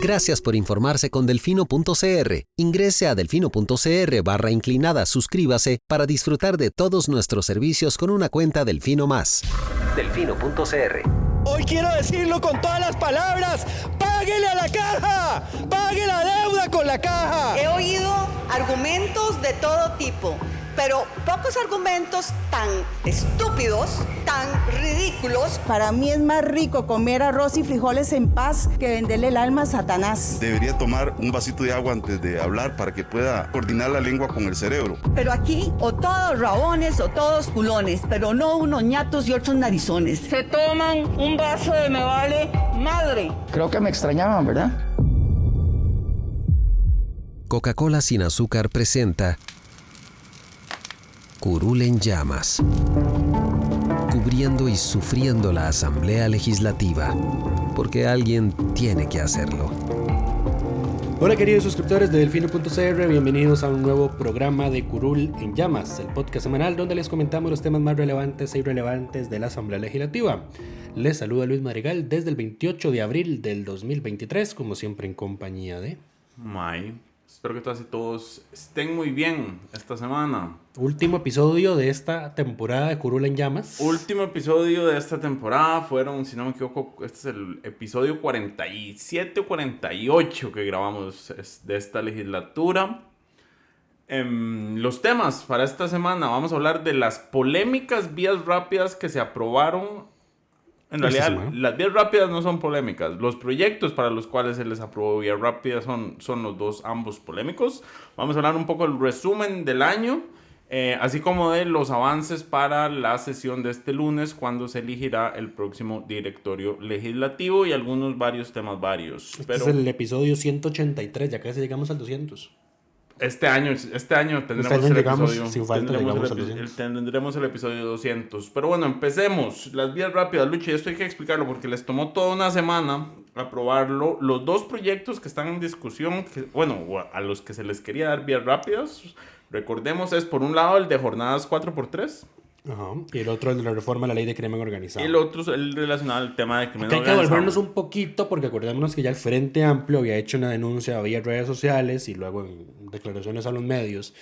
Gracias por informarse con Delfino.cr. Ingrese a Delfino.cr/inclinada, suscríbase para disfrutar de todos nuestros servicios con una cuenta Delfino Más. Delfino.cr. Hoy quiero decirlo con todas las palabras. ¡Páguele a la caja! ¡Pague la deuda con la caja! He oído argumentos de todo tipo, pero pocos argumentos tan estúpidos, tan ridículos. Para mí es más rico comer arroz y frijoles en paz que venderle el alma a Satanás. Debería tomar un vasito de agua antes de hablar para que pueda coordinar la lengua con el cerebro. Pero aquí o todos rabones o todos culones, pero no unos ñatos y otros narizones. Se toman un vaso de me vale madre. Creo que me extrañaban, ¿verdad? Coca-Cola sin azúcar presenta Curul en llamas, cubriendo y sufriendo la Asamblea Legislativa, porque alguien tiene que hacerlo. Hola queridos suscriptores de Delfino.cr, bienvenidos a un nuevo programa de Curul en Llamas, el podcast semanal donde les comentamos los temas más relevantes e irrelevantes de la Asamblea Legislativa. Les saluda Luis Madrigal desde el 28 de abril del 2023, como siempre en compañía de... Espero que todos estén muy bien esta semana. Último episodio de esta temporada de Curul en Llamas. Último episodio de esta temporada. Fueron, si no me equivoco, este es el episodio 47 o 48 que grabamos de esta legislatura. Los temas para esta semana. Vamos a hablar de las polémicas vías rápidas que se aprobaron. En realidad, las vías rápidas no son polémicas. Los proyectos para los cuales se les aprobó vías rápidas son los dos, ambos polémicos. Vamos a hablar un poco del resumen del año, así como de los avances para la sesión de este lunes, cuando se elegirá el próximo directorio legislativo y varios temas varios. Este es el episodio 183, ya casi llegamos al 200. Este año tendremos el episodio. Sin falta, tendremos el episodio 200. Pero bueno, empecemos. Las vías rápidas, Luchi, esto hay que explicarlo porque les tomó toda una semana aprobarlo. Los dos proyectos que están en discusión, a los que se les quería dar vías rápidas, recordemos, es por un lado el de jornadas 4x3. Ajá. Y el otro, el de la reforma a la ley de crimen organizado. Y el otro es el relacionado al tema de crimen organizado. Hay que volvernos un poquito porque acordémonos que ya el Frente Amplio había hecho una denuncia vía redes sociales y luego en declaraciones a los medios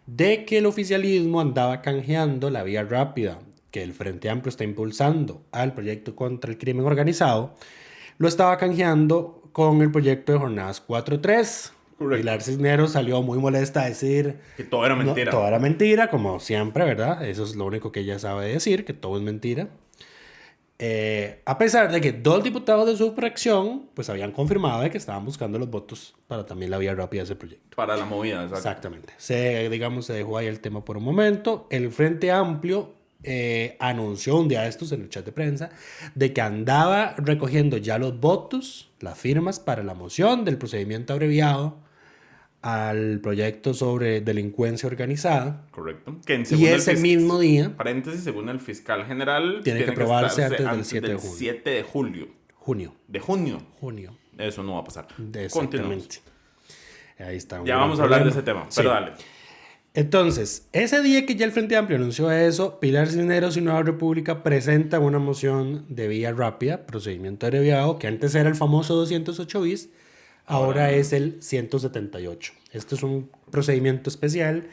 de que el oficialismo andaba canjeando la vía rápida que el Frente Amplio está impulsando al proyecto contra el crimen organizado. Lo estaba canjeando con el proyecto de jornadas 4-3. Correcto. Pilar Cisneros salió muy molesta a decir que todo era mentira. No, todo era mentira, como siempre, ¿verdad? Eso es lo único que ella sabe decir, que todo es mentira. A pesar de que dos diputados de su fracción pues habían confirmado de que estaban buscando los votos para también la vía rápida de ese proyecto. Para la movida, exactamente. Se dejó ahí el tema por un momento. El Frente Amplio anunció un día de estos en el chat de prensa de que andaba recogiendo ya los votos, las firmas para la moción del procedimiento abreviado al proyecto sobre delincuencia organizada. Correcto. Y ese mismo día, paréntesis, según el fiscal general, tiene que aprobarse antes del 7 de julio. Junio. Eso no va a pasar. Exactamente. Ahí está. Ya vamos a hablar de ese tema, sí. Pero dale. Entonces, ese día que ya el Frente Amplio anunció eso, Pilar Cisneros y Nueva República presentan una moción de vía rápida, procedimiento abreviado, que antes era el famoso 208 bis, ahora es el 178. Este es un procedimiento especial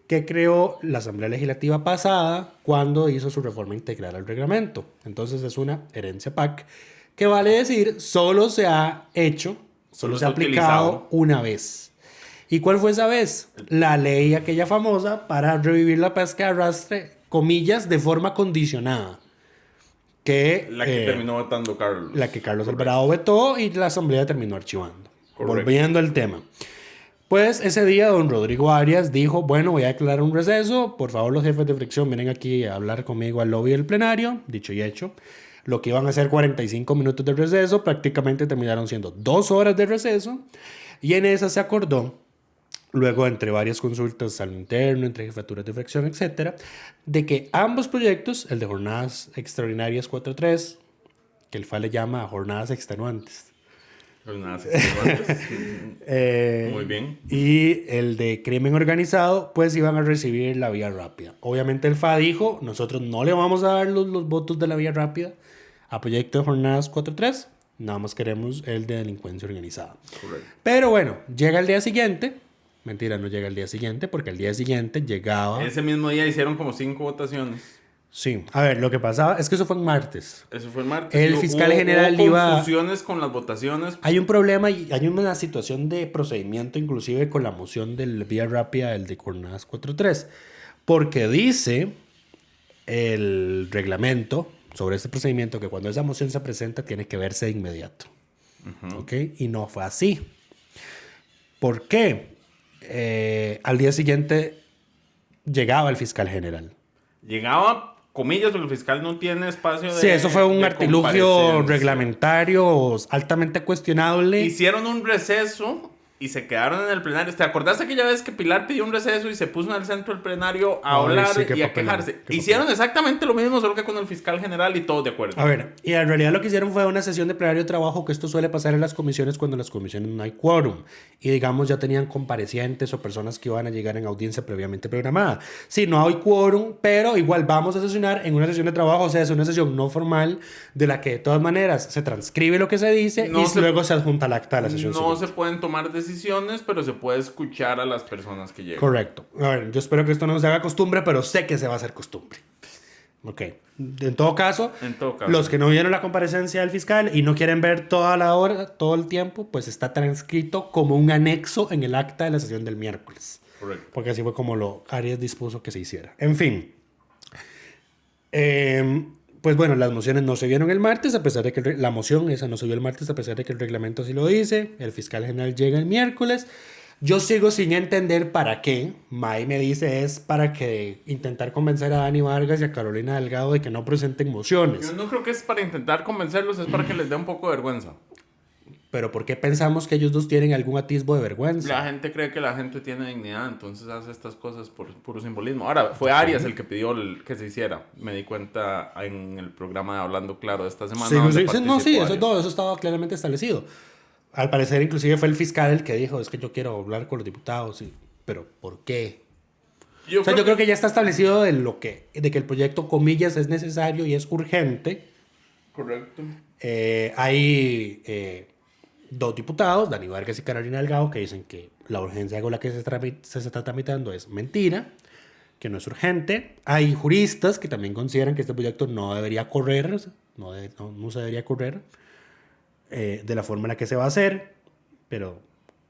que creó la Asamblea Legislativa pasada cuando hizo su reforma integral al reglamento. Entonces es una herencia PAC que vale decir solo se ha aplicado una vez. ¿Y cuál fue esa vez? La ley aquella famosa para revivir la pesca de arrastre, comillas, de forma condicionada. La que terminó votando Carlos. La que Carlos Alvarado vetó y la Asamblea terminó archivando. Correcto. Volviendo al tema. Pues ese día don Rodrigo Arias dijo, bueno, voy a declarar un receso. Por favor, los jefes de fracción vienen aquí a hablar conmigo al lobby del plenario. Dicho y hecho. Lo que iban a ser 45 minutos de receso, prácticamente terminaron siendo 2 horas de receso. Y en esa se acordó, luego entre varias consultas al interno, entre jefaturas de fracción, etcétera, de que ambos proyectos, el de jornadas extraordinarias 4-3, que el FA le llama jornadas extenuantes. Muy bien. Y el de crimen organizado, pues iban a recibir la vía rápida. Obviamente el FA dijo, nosotros no le vamos a dar los votos de la vía rápida a proyecto de jornadas 4-3, Nada más queremos el de delincuencia organizada. Correcto. Pero bueno, llega el día siguiente. Mentira, no llega el día siguiente, porque el día siguiente llegaba... Ese mismo día hicieron como 5 votaciones. Sí, a ver, lo que pasaba es que eso fue en martes. Eso fue el martes. El fiscal general hubo iba... confusiones con las votaciones. Hay un problema y hay una situación de procedimiento inclusive con la moción del vía rápida, el de Coordenadas 4.3, porque dice el reglamento sobre este procedimiento que cuando esa moción se presenta tiene que verse de inmediato. ¿Ok? Y no fue así. ¿Por qué? Al día siguiente llegaba el fiscal general. Llegaba, comillas, porque el fiscal no tiene espacio de... Sí, eso fue un de artilugio comparecencia. reglamentario altamente cuestionable. Hicieron un receso y se quedaron en el plenario. ¿Te acordaste aquella vez que Pilar pidió un receso y se puso en el centro del plenario a hablar sí, qué y a papelón, quejarse? qué Hicieron exactamente lo mismo, solo que con el fiscal general y todos de acuerdo. A ver, y en realidad lo que hicieron fue una sesión de plenario de trabajo, que esto suele pasar en las comisiones cuando en las comisiones no hay quórum. Y digamos ya tenían comparecientes o personas que iban a llegar en audiencia previamente programada. Sí, no hay quórum, pero igual vamos a sesionar en una sesión de trabajo, o sea, es una sesión no formal de la que de todas maneras se transcribe lo que se dice luego se adjunta al acta de la sesión No siguiente. se pueden tomar decisiones, pero se puede escuchar a las personas que llegan. Correcto. A ver, yo espero que esto no se haga costumbre, pero sé que se va a hacer costumbre. Ok. En todo caso, los que no vieron la comparecencia del fiscal y no quieren ver toda la hora, todo el tiempo, pues está transcrito como un anexo en el acta de la sesión del miércoles. Correcto. Porque así fue como lo Arias dispuso que se hiciera. En fin. Pues bueno, las mociones no se vieron el martes, a pesar de que la moción esa no se vio el martes, a pesar de que el reglamento así lo dice. El fiscal general llega el miércoles. Yo sigo sin entender para qué. May me dice es para que intentar convencer a Dani Vargas y a Carolina Delgado de que no presenten mociones. Yo no creo que es para intentar convencerlos, es para que les dé un poco de vergüenza. Pero ¿por qué pensamos que ellos dos tienen algún atisbo de vergüenza? La gente cree que la gente tiene dignidad, entonces hace estas cosas por puro simbolismo. Ahora, fue Arias el que pidió que se hiciera. Me di cuenta en el programa de Hablando Claro de esta semana. Eso estaba claramente establecido. Al parecer, inclusive fue el fiscal el que dijo, es que yo quiero hablar con los diputados. Sí. Pero ¿por qué? Yo creo que ya está establecido de que el proyecto, comillas, es necesario y es urgente. Correcto. Hay dos diputados, Dani Vargas y Carolina Delgado, que dicen que la urgencia con la que se está tramitando es mentira, que no es urgente. Hay juristas que también consideran que este proyecto no debería correr, no se debería correr de la forma en la que se va a hacer, pero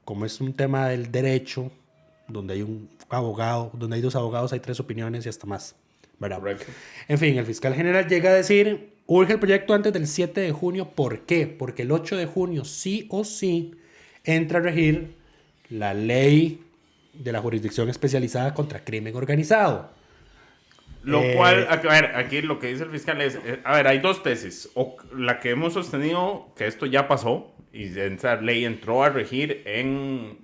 como es un tema del derecho, donde hay un abogado, donde hay dos abogados, hay tres opiniones y hasta más, ¿verdad? Correcto. En fin, el fiscal general llega a decir, urge el proyecto antes del 7 de junio, ¿por qué? Porque el 8 de junio sí o sí entra a regir la ley de la jurisdicción especializada contra crimen organizado. Lo cual, a ver, aquí lo que dice el fiscal es, a ver, hay dos tesis. O la que hemos sostenido, que esto ya pasó, y esa ley entró a regir en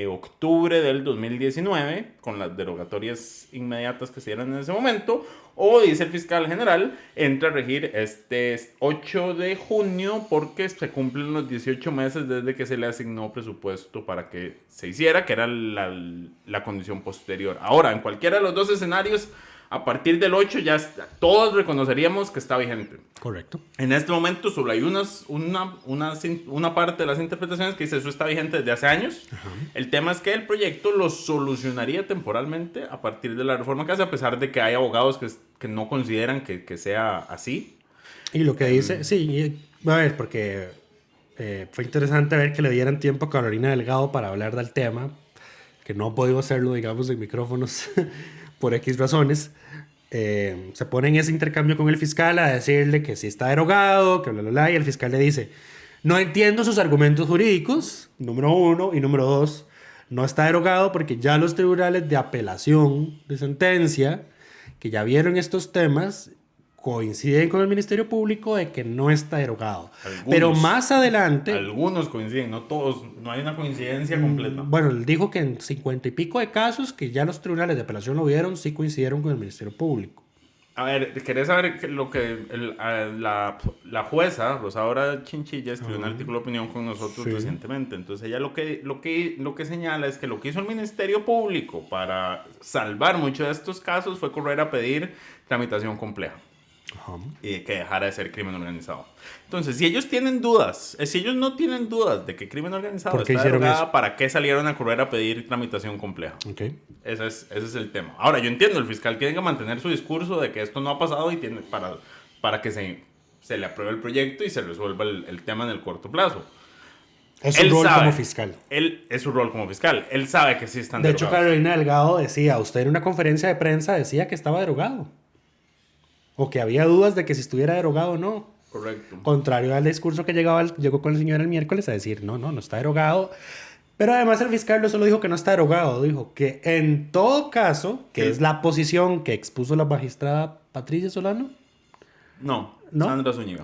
octubre del 2019, con las derogatorias inmediatas que se dieron en ese momento, o dice el fiscal general, entra a regir este 8 de junio porque se cumplen los 18 meses desde que se le asignó presupuesto para que se hiciera, que era la condición posterior. Ahora, en cualquiera de los dos escenarios, a partir del 8 ya todos reconoceríamos que está vigente. Correcto. En este momento solo hay una parte de las interpretaciones que dice eso está vigente desde hace años. Ajá. El tema es que el proyecto lo solucionaría temporalmente a partir de la reforma que hace, a pesar de que hay abogados que no consideran que sea así. Y lo que dice, sí, a ver, porque fue interesante ver que le dieran tiempo a Carolina Delgado para hablar del tema, que no ha podido hacerlo, digamos, en micrófonos por X razones. Se pone en ese intercambio con el fiscal a decirle que sí está derogado, que bla, bla, bla, y el fiscal le dice, no entiendo sus argumentos jurídicos, número 1, y número 2, no está derogado porque ya los tribunales de apelación de sentencia, que ya vieron estos temas, coinciden con el Ministerio Público de que no está derogado. Pero más adelante... Algunos coinciden, no todos, no hay una coincidencia completa. Bueno, él dijo que en 50 y pico de casos que ya los tribunales de apelación lo vieron, sí coincidieron con el Ministerio Público. A ver, ¿querés saber lo que la jueza Rosaura Chinchilla escribió un artículo de opinión con nosotros recientemente? Entonces ella lo que señala es que lo que hizo el Ministerio Público para salvar muchos de estos casos fue correr a pedir tramitación compleja. y que dejara de ser crimen organizado. Entonces, si ellos tienen dudas, si ellos no tienen dudas de que crimen organizado está derogada, ¿para qué salieron a correr a pedir tramitación compleja? Okay. Ese es el tema. Ahora, yo entiendo, el fiscal tiene que mantener su discurso de que esto no ha pasado y tiene para que se le apruebe el proyecto y se resuelva el tema en el corto plazo. Es su rol como fiscal. Es su rol como fiscal. Él sabe que sí están derogados. De hecho, Carolina Delgado decía, usted en una conferencia de prensa decía que estaba derogado. O que había dudas de que si estuviera derogado o no. Correcto. Contrario al discurso que llegó con el señor el miércoles a decir, no está derogado. Pero además el fiscal no solo dijo que no está derogado, dijo que en todo caso, que es la posición que expuso la magistrada Patricia Solano. No,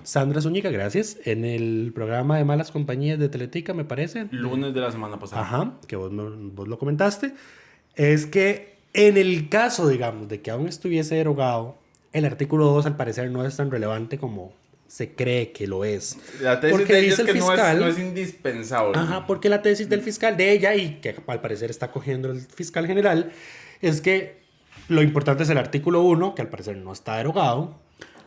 Sandra Zúñiga, gracias. En el programa de Malas Compañías de Teletica, me parece. Lunes de la semana pasada. Ajá, que vos lo comentaste. Es que en el caso, digamos, de que aún estuviese derogado, el artículo 2 al parecer no es tan relevante como se cree que lo es. La tesis porque de ella dice es que el fiscal, no es indispensable. Ajá, porque la tesis del fiscal de ella, y que al parecer está cogiendo el fiscal general, es que lo importante es el artículo 1, que al parecer no está derogado,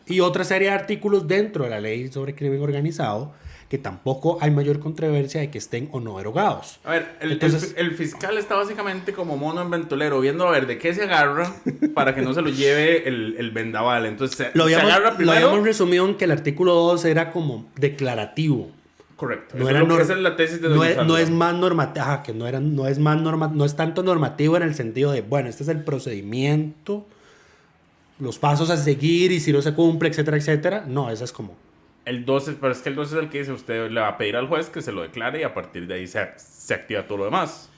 y otra serie de artículos dentro de la ley sobre crimen organizado, que tampoco hay mayor controversia de que estén o no derogados. A ver, el fiscal está básicamente como mono en ventolero, viendo a ver de qué se agarra para que no se lo lleve el vendaval. Entonces lo habíamos resumido en que el artículo 2 era como declarativo. Correcto. No, esa es la tesis de no es más normativo, que no es tanto normativo en el sentido de, bueno, este es el procedimiento, los pasos a seguir y si no se cumple, etcétera, etcétera. No, eso es como... El 12, pero es que el 12 es el que dice, usted le va a pedir al juez que se lo declare y a partir de ahí se activa todo lo demás.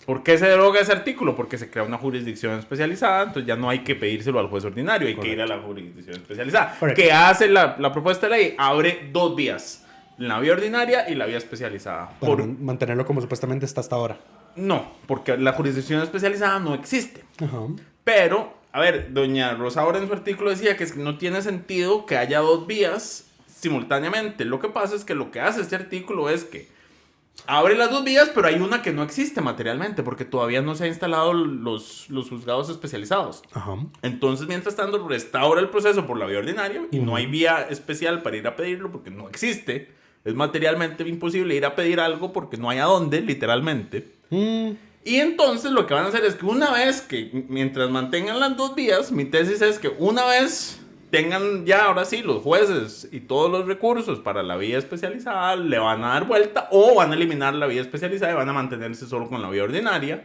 ¿Por qué se deroga ese artículo? Porque se crea una jurisdicción especializada, entonces ya no hay que pedírselo al juez ordinario, hay que ir a la jurisdicción especializada. Correcto. ¿Qué hace la propuesta de ley? Abre dos vías, la vía ordinaria y la vía especializada. Para mantenerlo como supuestamente está hasta ahora. No, porque la jurisdicción especializada no existe. Ajá. Pero, a ver, doña Rosa ahora en su artículo decía que no tiene sentido que haya dos vías simultáneamente. Lo que pasa es que lo que hace este artículo es que abre las dos vías, pero hay una que no existe materialmente porque todavía no se han instalado los juzgados especializados. Ajá. Entonces, mientras tanto, restaura el proceso por la vía ordinaria y no hay vía especial para ir a pedirlo porque no existe. Es materialmente imposible ir a pedir algo porque no hay a dónde, literalmente. Y entonces lo que van a hacer es que una vez que, mientras mantengan las dos vías, mi tesis es que una vez tengan ya ahora sí los jueces y todos los recursos para la vía especializada, le van a dar vuelta o van a eliminar la vía especializada y van a mantenerse solo con la vía ordinaria.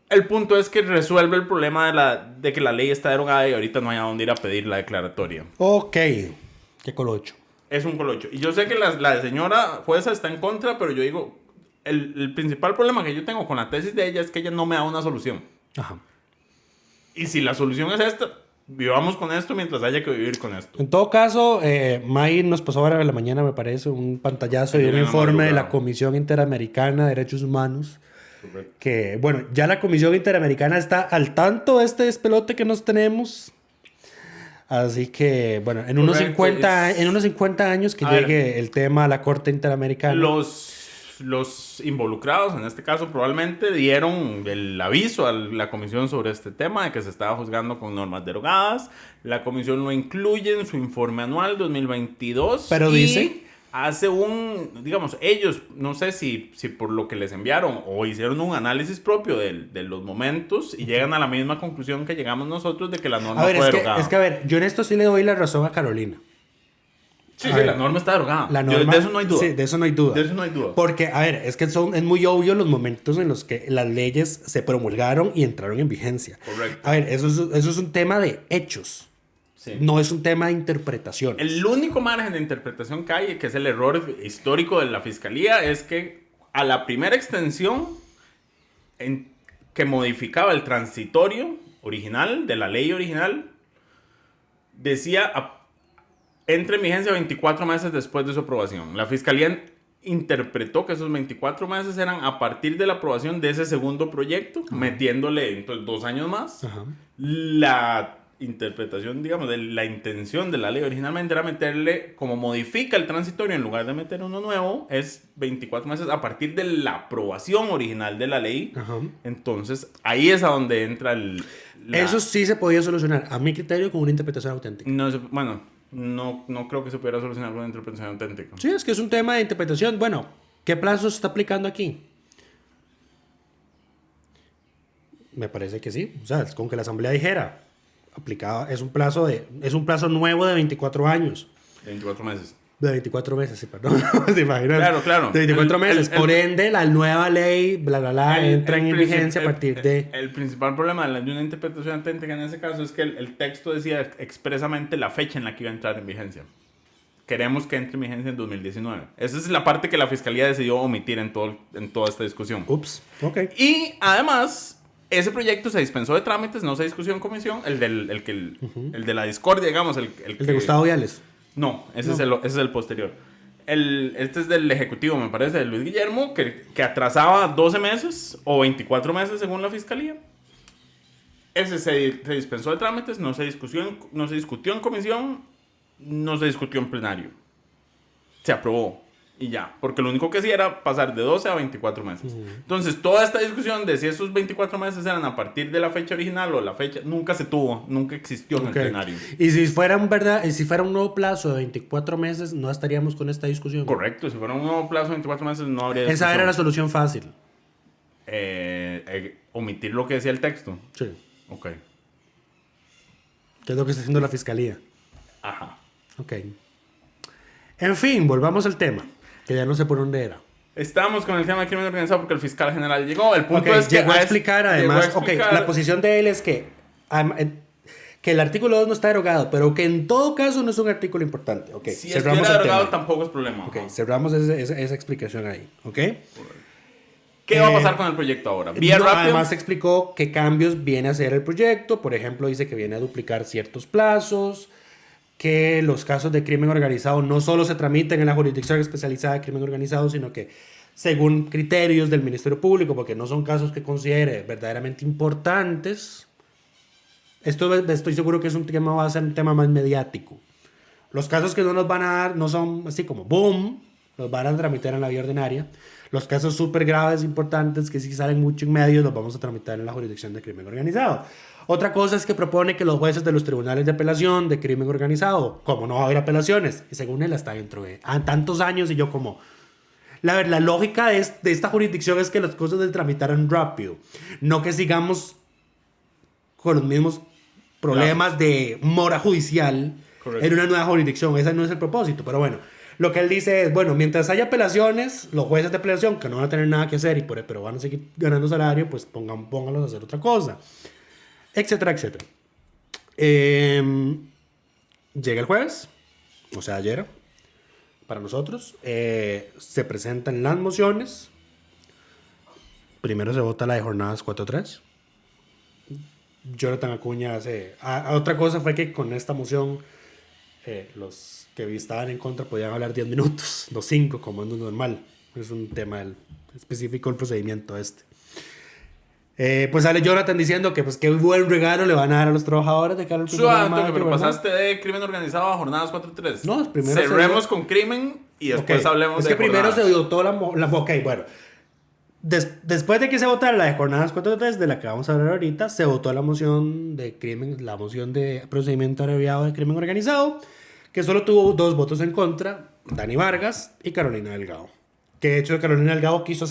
El punto es que resuelve el problema de que la ley está derogada y ahorita no hay a dónde ir a pedir la declaratoria. Ok, qué colocho. Es un colocho. Y yo sé que la señora jueza está en contra, pero yo digo, el principal problema que yo tengo con la tesis de ella es que ella no me da una solución. Ajá. Y si la solución es esta, vivamos con esto mientras haya que vivir con esto. En todo caso, May nos pasó ahora en la mañana, me parece, un pantallazo y un informe de la Comisión Interamericana de Derechos Humanos. Correcto. Que, bueno, ya la Comisión Interamericana está al tanto de este despelote que nos tenemos. Así que, bueno, en unos 50 años que llegue el tema a la Corte Interamericana. Los involucrados, en este caso, probablemente dieron el aviso a la comisión sobre este tema de que se estaba juzgando con normas derogadas. La comisión lo incluye en su informe anual 2022. Pero dice... hace digamos, ellos, no sé si por lo que les enviaron o hicieron un análisis propio de los momentos y llegan a la misma conclusión que llegamos nosotros de que la norma fue derogada. Es que, a ver, yo en esto sí le doy la razón a Carolina. Sí, la norma está derogada. De eso no hay duda. Sí, de eso no hay duda. De eso no hay duda. Porque, a ver, es que es muy obvio los momentos en los que las leyes se promulgaron y entraron en vigencia. Correcto. A ver, eso es un tema de hechos. Sí. No es un tema de interpretación. El único margen de interpretación que hay, que es el error histórico de la fiscalía, es que a la primera extensión que modificaba el transitorio original, de la ley original, decía entra en vigencia 24 meses después de su aprobación. La fiscalía interpretó que esos 24 meses eran a partir de la aprobación de ese segundo proyecto, metiéndole entonces 2 años más. Ajá. interpretación, digamos, de la intención de la ley originalmente era meterle, como modifica el transitorio en lugar de meter uno nuevo, es 24 meses a partir de la aprobación original de la ley. Ajá. Entonces, ahí es a donde entra Eso sí se podía solucionar, a mi criterio, con una interpretación auténtica. No creo que se pudiera solucionar con una interpretación auténtica. Sí, es que es un tema de interpretación. Bueno, ¿qué plazo se está aplicando aquí? Me parece que sí. O sea, es con que la Asamblea dijera, aplicado, es un plazo nuevo de 24 años. 24 meses. De 24 meses, sí, perdón. ¿Te imaginas? Claro. De 24 meses. Por ende, la nueva ley, entra en vigencia a partir de... El principal problema de una interpretación auténtica en ese caso es que el texto decía expresamente la fecha en la que iba a entrar en vigencia. Queremos que entre en vigencia en 2019. Esa es la parte que la Fiscalía decidió omitir en toda esta discusión. Ups, ok. Y además... Ese proyecto se dispensó de trámites, no se discutió en comisión. El de la discordia, digamos. El de Gustavo Viales. No, ese es el posterior. Este es del Ejecutivo, me parece, de Luis Guillermo, que atrasaba 12 meses o 24 meses según la Fiscalía. Ese se dispensó de trámites, no se discutió en comisión, no se discutió en plenario. Se aprobó. Y ya, porque lo único que hacía era pasar de 12 a 24 meses. Entonces, toda esta discusión de si esos 24 meses eran a partir de la fecha original o la fecha, nunca existió en el plenario. Y si fuera un nuevo plazo de 24 meses, no estaríamos con esta discusión. Correcto, si fuera un nuevo plazo de 24 meses, no habría discusión. Esa era la solución fácil. Omitir lo que decía el texto. Sí. Ok. ¿Qué es lo que está haciendo la Fiscalía? Ajá. Ok. En fin, volvamos al tema. Que ya no sé por dónde era. Estamos con el tema del crimen organizado porque el fiscal general llegó. El punto es que... Llegó a explicar, además... la posición de él es que el artículo 2 no está derogado, pero que en todo caso no es un artículo importante. Okay, si estuviera derogado tampoco es problema. Ok, cerramos esa explicación ahí. Ok. ¿Qué va a pasar con el proyecto ahora? Además explicó qué cambios viene a hacer el proyecto. Por ejemplo, dice que viene a duplicar ciertos plazos, que los casos de crimen organizado no solo se tramiten en la jurisdicción especializada de crimen organizado, sino que según criterios del Ministerio Público, porque no son casos que considere verdaderamente importantes. Esto estoy seguro que va a ser un tema más mediático. Los casos que no nos van a dar no son así como boom, los van a tramitar en la vía ordinaria. Los casos súper graves, importantes, que sí salen mucho en medios, los vamos a tramitar en la jurisdicción de crimen organizado. Otra cosa es que propone que los jueces de los tribunales de apelación de crimen organizado, como no va a haber apelaciones, y según él hasta dentro de tantos años, y yo como... La lógica de esta jurisdicción es que las cosas se tramitaran rápido, no que sigamos con los mismos problemas de mora judicial. Correcto. En una nueva jurisdicción. Ese no es el propósito, pero bueno. Lo que él dice es, bueno, mientras haya apelaciones, los jueces de apelación que no van a tener nada que hacer pero van a seguir ganando salario, pues pónganlos a hacer otra cosa. Etcétera, etcétera. Llega el jueves, o sea, ayer, para nosotros. Se presentan las mociones. Primero se vota la de jornadas 4-3. Jonathan Acuña hace... otra cosa fue que con esta moción los que estaban en contra podían hablar 10 minutos, no 5, como es normal. Es un tema específico del procedimiento este. Pues sale Jonathan diciendo que pues qué buen regalo le van a dar a los trabajadores de cara al 1 de mayo, pero pasaste de crimen organizado a jornadas 4-3. No, primero cerremos con crimen y después hablemos de primero se votó la ok, bueno. Después de que se votara la de jornadas 4-3, de la que vamos a hablar ahorita, se votó la moción de procedimiento abreviado de crimen organizado, que solo tuvo 2 votos en contra, Dani Vargas y Carolina Delgado. Que de hecho Carolina Delgado quiso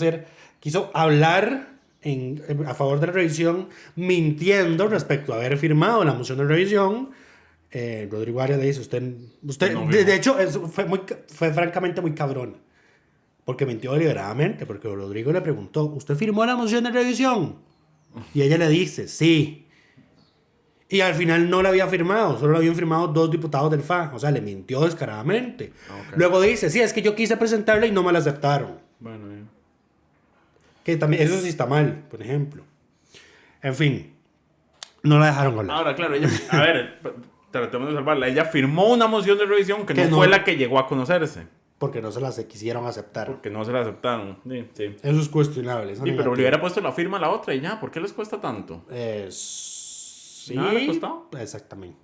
hablar a favor de la revisión, mintiendo respecto a haber firmado la moción de revisión. Rodrigo Arias le dice, usted de hecho eso fue francamente muy cabrón, porque mintió deliberadamente, porque Rodrigo le preguntó, ¿usted firmó la moción de revisión? Y ella le dice, sí. Y al final no la había firmado, solo la habían firmado 2 diputados del FA. O sea, le mintió descaradamente. Okay. Luego dice, sí, es que yo quise presentarla y no me la aceptaron. Bueno, que también, eso sí está mal, por ejemplo. En fin, no la dejaron hablar. Ahora, claro, tratemos de salvarla. Ella firmó una moción de revisión que no fue la que llegó a conocerse. Porque no se las quisieron aceptar. Porque no se la aceptaron. Sí. Eso es cuestionable. Sí, pero le hubiera puesto la firma a la otra y ya. ¿Por qué les cuesta tanto? Sí, nada le costaba. Exactamente.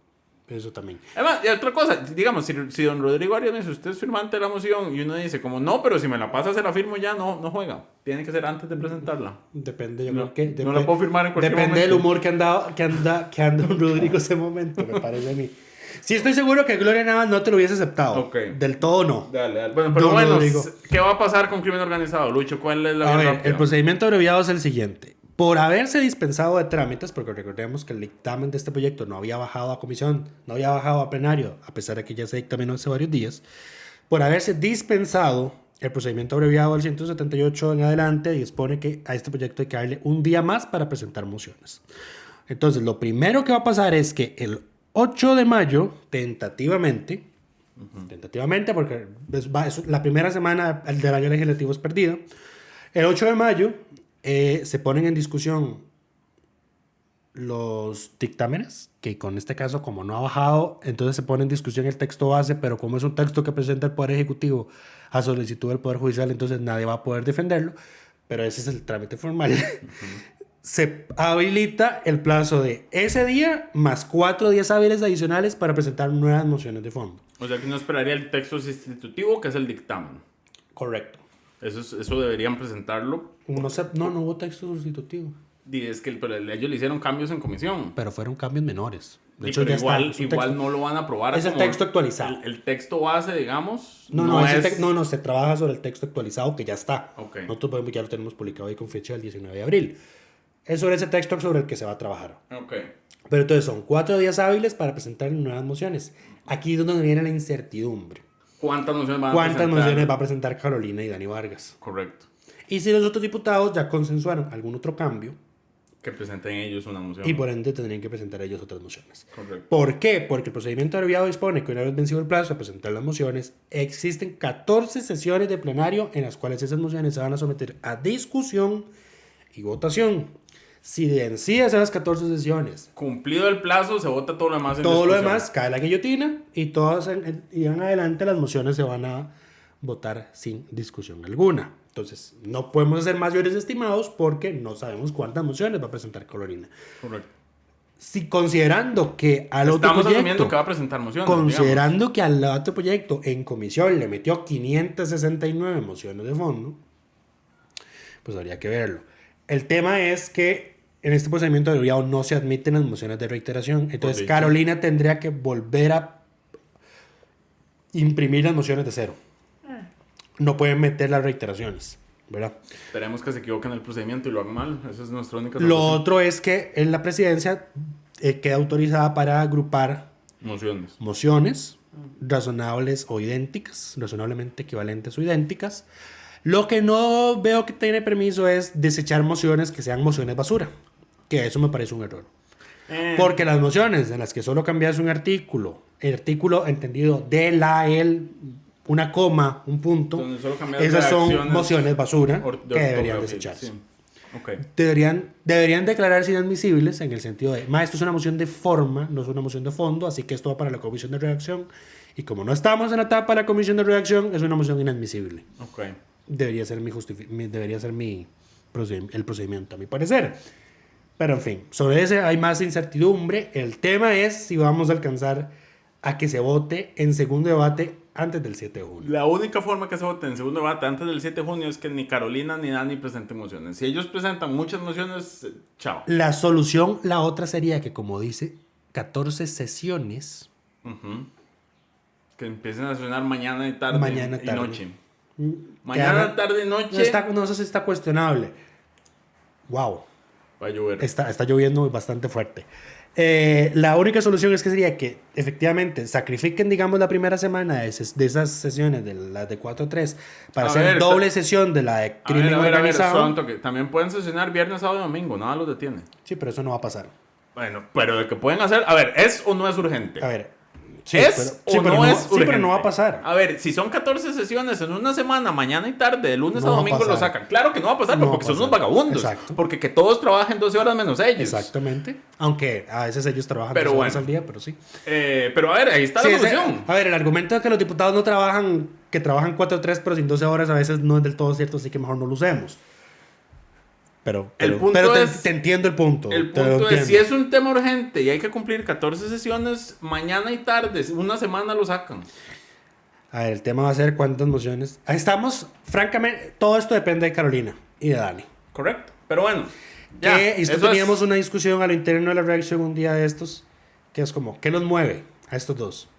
Eso también. Además, y otra cosa, digamos, si don Rodrigo Arias me dice, usted es firmante de la moción, y uno dice, como, no, pero si me la pasa, se la firmo ya, no juega. Tiene que ser antes de presentarla. Depende, yo No, creo que... no la puedo firmar en cualquier Depende del momento. humor que anda don Rodrigo ese momento, me parece a mí. Sí, estoy seguro que Gloria Navas no te lo hubiese aceptado. Ok. Del todo no. Dale. Bueno, pero Don bueno, Rodrigo. ¿qué va a pasar con crimen organizado, Lucho? ¿Cuál es la A vía ver, rápida? el procedimiento abreviado es el siguiente. Por haberse dispensado de trámites, porque recordemos que el dictamen de este proyecto no había bajado a comisión, no había bajado a plenario, a pesar de que ya se dictaminó hace varios días, por haberse dispensado el procedimiento abreviado del 178 en adelante, dispone que a este proyecto hay que darle un día más para presentar mociones. Entonces, lo primero que va a pasar es que el 8 de mayo, tentativamente, porque es la primera semana del año legislativo es perdida, el 8 de mayo se ponen en discusión los dictámenes, que con este caso, como no ha bajado, entonces se pone en discusión el texto base, pero como es un texto que presenta el Poder Ejecutivo a solicitud del Poder Judicial, entonces nadie va a poder defenderlo, pero ese es el trámite formal. Se habilita el plazo de ese día más 4 días hábiles adicionales para presentar nuevas mociones de fondo. O sea, que no esperaría el texto sustitutivo, que es el dictamen. Correcto. Eso deberían presentarlo. No hubo texto sustitutivo. Y es que pero ellos le hicieron cambios en comisión. Pero fueron cambios menores. De Y hecho, pero ya igual, está. igual no lo van a aprobar. Es el como texto actualizado. El texto base, digamos. No, se trabaja sobre el texto actualizado que ya está. Ok. Nosotros ya lo tenemos publicado ahí con fecha del 19 de abril. Es sobre ese texto sobre el que se va a trabajar. Ok. Pero entonces son 4 días hábiles para presentar nuevas mociones. Aquí es donde viene la incertidumbre. ¿Cuántas mociones van a ¿Cuántas presentar? mociones va a presentar Carolina y Dani Vargas? Correcto. Y si los otros diputados ya consensuaron algún otro cambio, Que presenten ellos una moción. y por ende tendrían que presentar ellos otras mociones. Correcto. ¿Por qué? Porque el procedimiento abreviado dispone que una vez vencido el plazo de presentar las mociones, existen 14 sesiones de plenario en las cuales esas mociones se van a someter a discusión y votación. Si vencidas esas 14 sesiones, Cumplido el plazo, se vota todo lo demás en todo lo discusión. demás cae la guillotina y todas y en adelante las mociones se van a votar sin discusión alguna. Entonces, no podemos hacer mayores estimados porque no sabemos cuántas mociones va a presentar Carolina. Correcto. Si considerando que al otro Estamos proyecto, asumiendo que va a presentar mociones. considerando que al otro proyecto en comisión le metió 569 mociones de fondo, pues habría que verlo. El tema es que en este procedimiento de abreviado no se admiten las mociones de reiteración. Entonces, dicho. Carolina tendría que volver a imprimir las mociones de cero. No pueden meter las reiteraciones, ¿verdad? Esperemos que se equivoquen en el procedimiento y lo hagan mal. Esa es nuestra única Lo salvación. otro es que en la presidencia queda autorizada para agrupar Mociones. mociones razonables o idénticas, razonablemente equivalentes o idénticas. Lo que no veo que tiene permiso es desechar mociones que sean mociones basura, que eso me parece un error. Porque las mociones en las que solo cambias un artículo, el artículo entendido de la, el, una coma, un punto, Donde solo cambias esas son redacciones mociones basura de que deberían ortografía, desecharse. sí. Ok. Deberían declararse inadmisibles en el sentido de, esto es una moción de forma, no es una moción de fondo, así que esto va para la comisión de redacción. Y como no estamos en la etapa de la comisión de redacción, es una moción inadmisible. Ok. Debería ser el procedimiento, a mi parecer. Pero en fin, sobre ese hay más incertidumbre. El tema es si vamos a alcanzar a que se vote en segundo debate antes del 7 de junio. La única forma que se vote en segundo debate antes del 7 de junio es que ni Carolina ni Dani presenten mociones. Si ellos presentan muchas mociones, chao. La solución, la otra sería que, como dice, 14 sesiones. Ujú. Que empiecen a sonar mañana y tarde, Mañana, y tarde. noche. Mañana, tarde y noche No sé si está cuestionable. Wow. va a llover. Está lloviendo bastante fuerte. La única solución es que sería que efectivamente sacrifiquen, digamos, la primera semana de esas sesiones, de las de 4 a 3, para hacer doble sesión de la de crimen organizado. solo un toque. También pueden sesionar viernes, sábado y domingo, nada los detiene. Sí, pero eso no va a pasar. Bueno, pero de que pueden hacer, a ver, ¿es o no es urgente? A ver. Sí, ¿Es pero, o no es sí, urgente? pero no va a pasar. A ver, si son 14 sesiones en una semana, mañana y tarde, de lunes No a va a domingo lo pasar. sacan. Claro que no va a pasar, No va porque a son unos pasar. vagabundos. Exacto. Porque que todos trabajen 12 horas menos ellos. Exactamente. Aunque a veces ellos trabajan Pero 2 horas bueno. al día, pero sí. Pero a ver, ahí está Sí, la solución. a ver, el argumento de que los diputados no trabajan, que trabajan 4 a 3, pero sin 12 horas, a veces no es del todo cierto, así que mejor no lo usemos. Pero punto te entiendo el punto. El punto es, si es un tema urgente y hay que cumplir 14 sesiones, mañana y tarde, una semana lo sacan. A ver, el tema va a ser cuántas mociones. Ahí estamos, francamente, todo esto depende de Carolina y de Dani. Correcto, pero bueno. Ya, esto teníamos una discusión a lo interno de la reacción un día de estos, que es como, ¿qué los mueve a estos dos?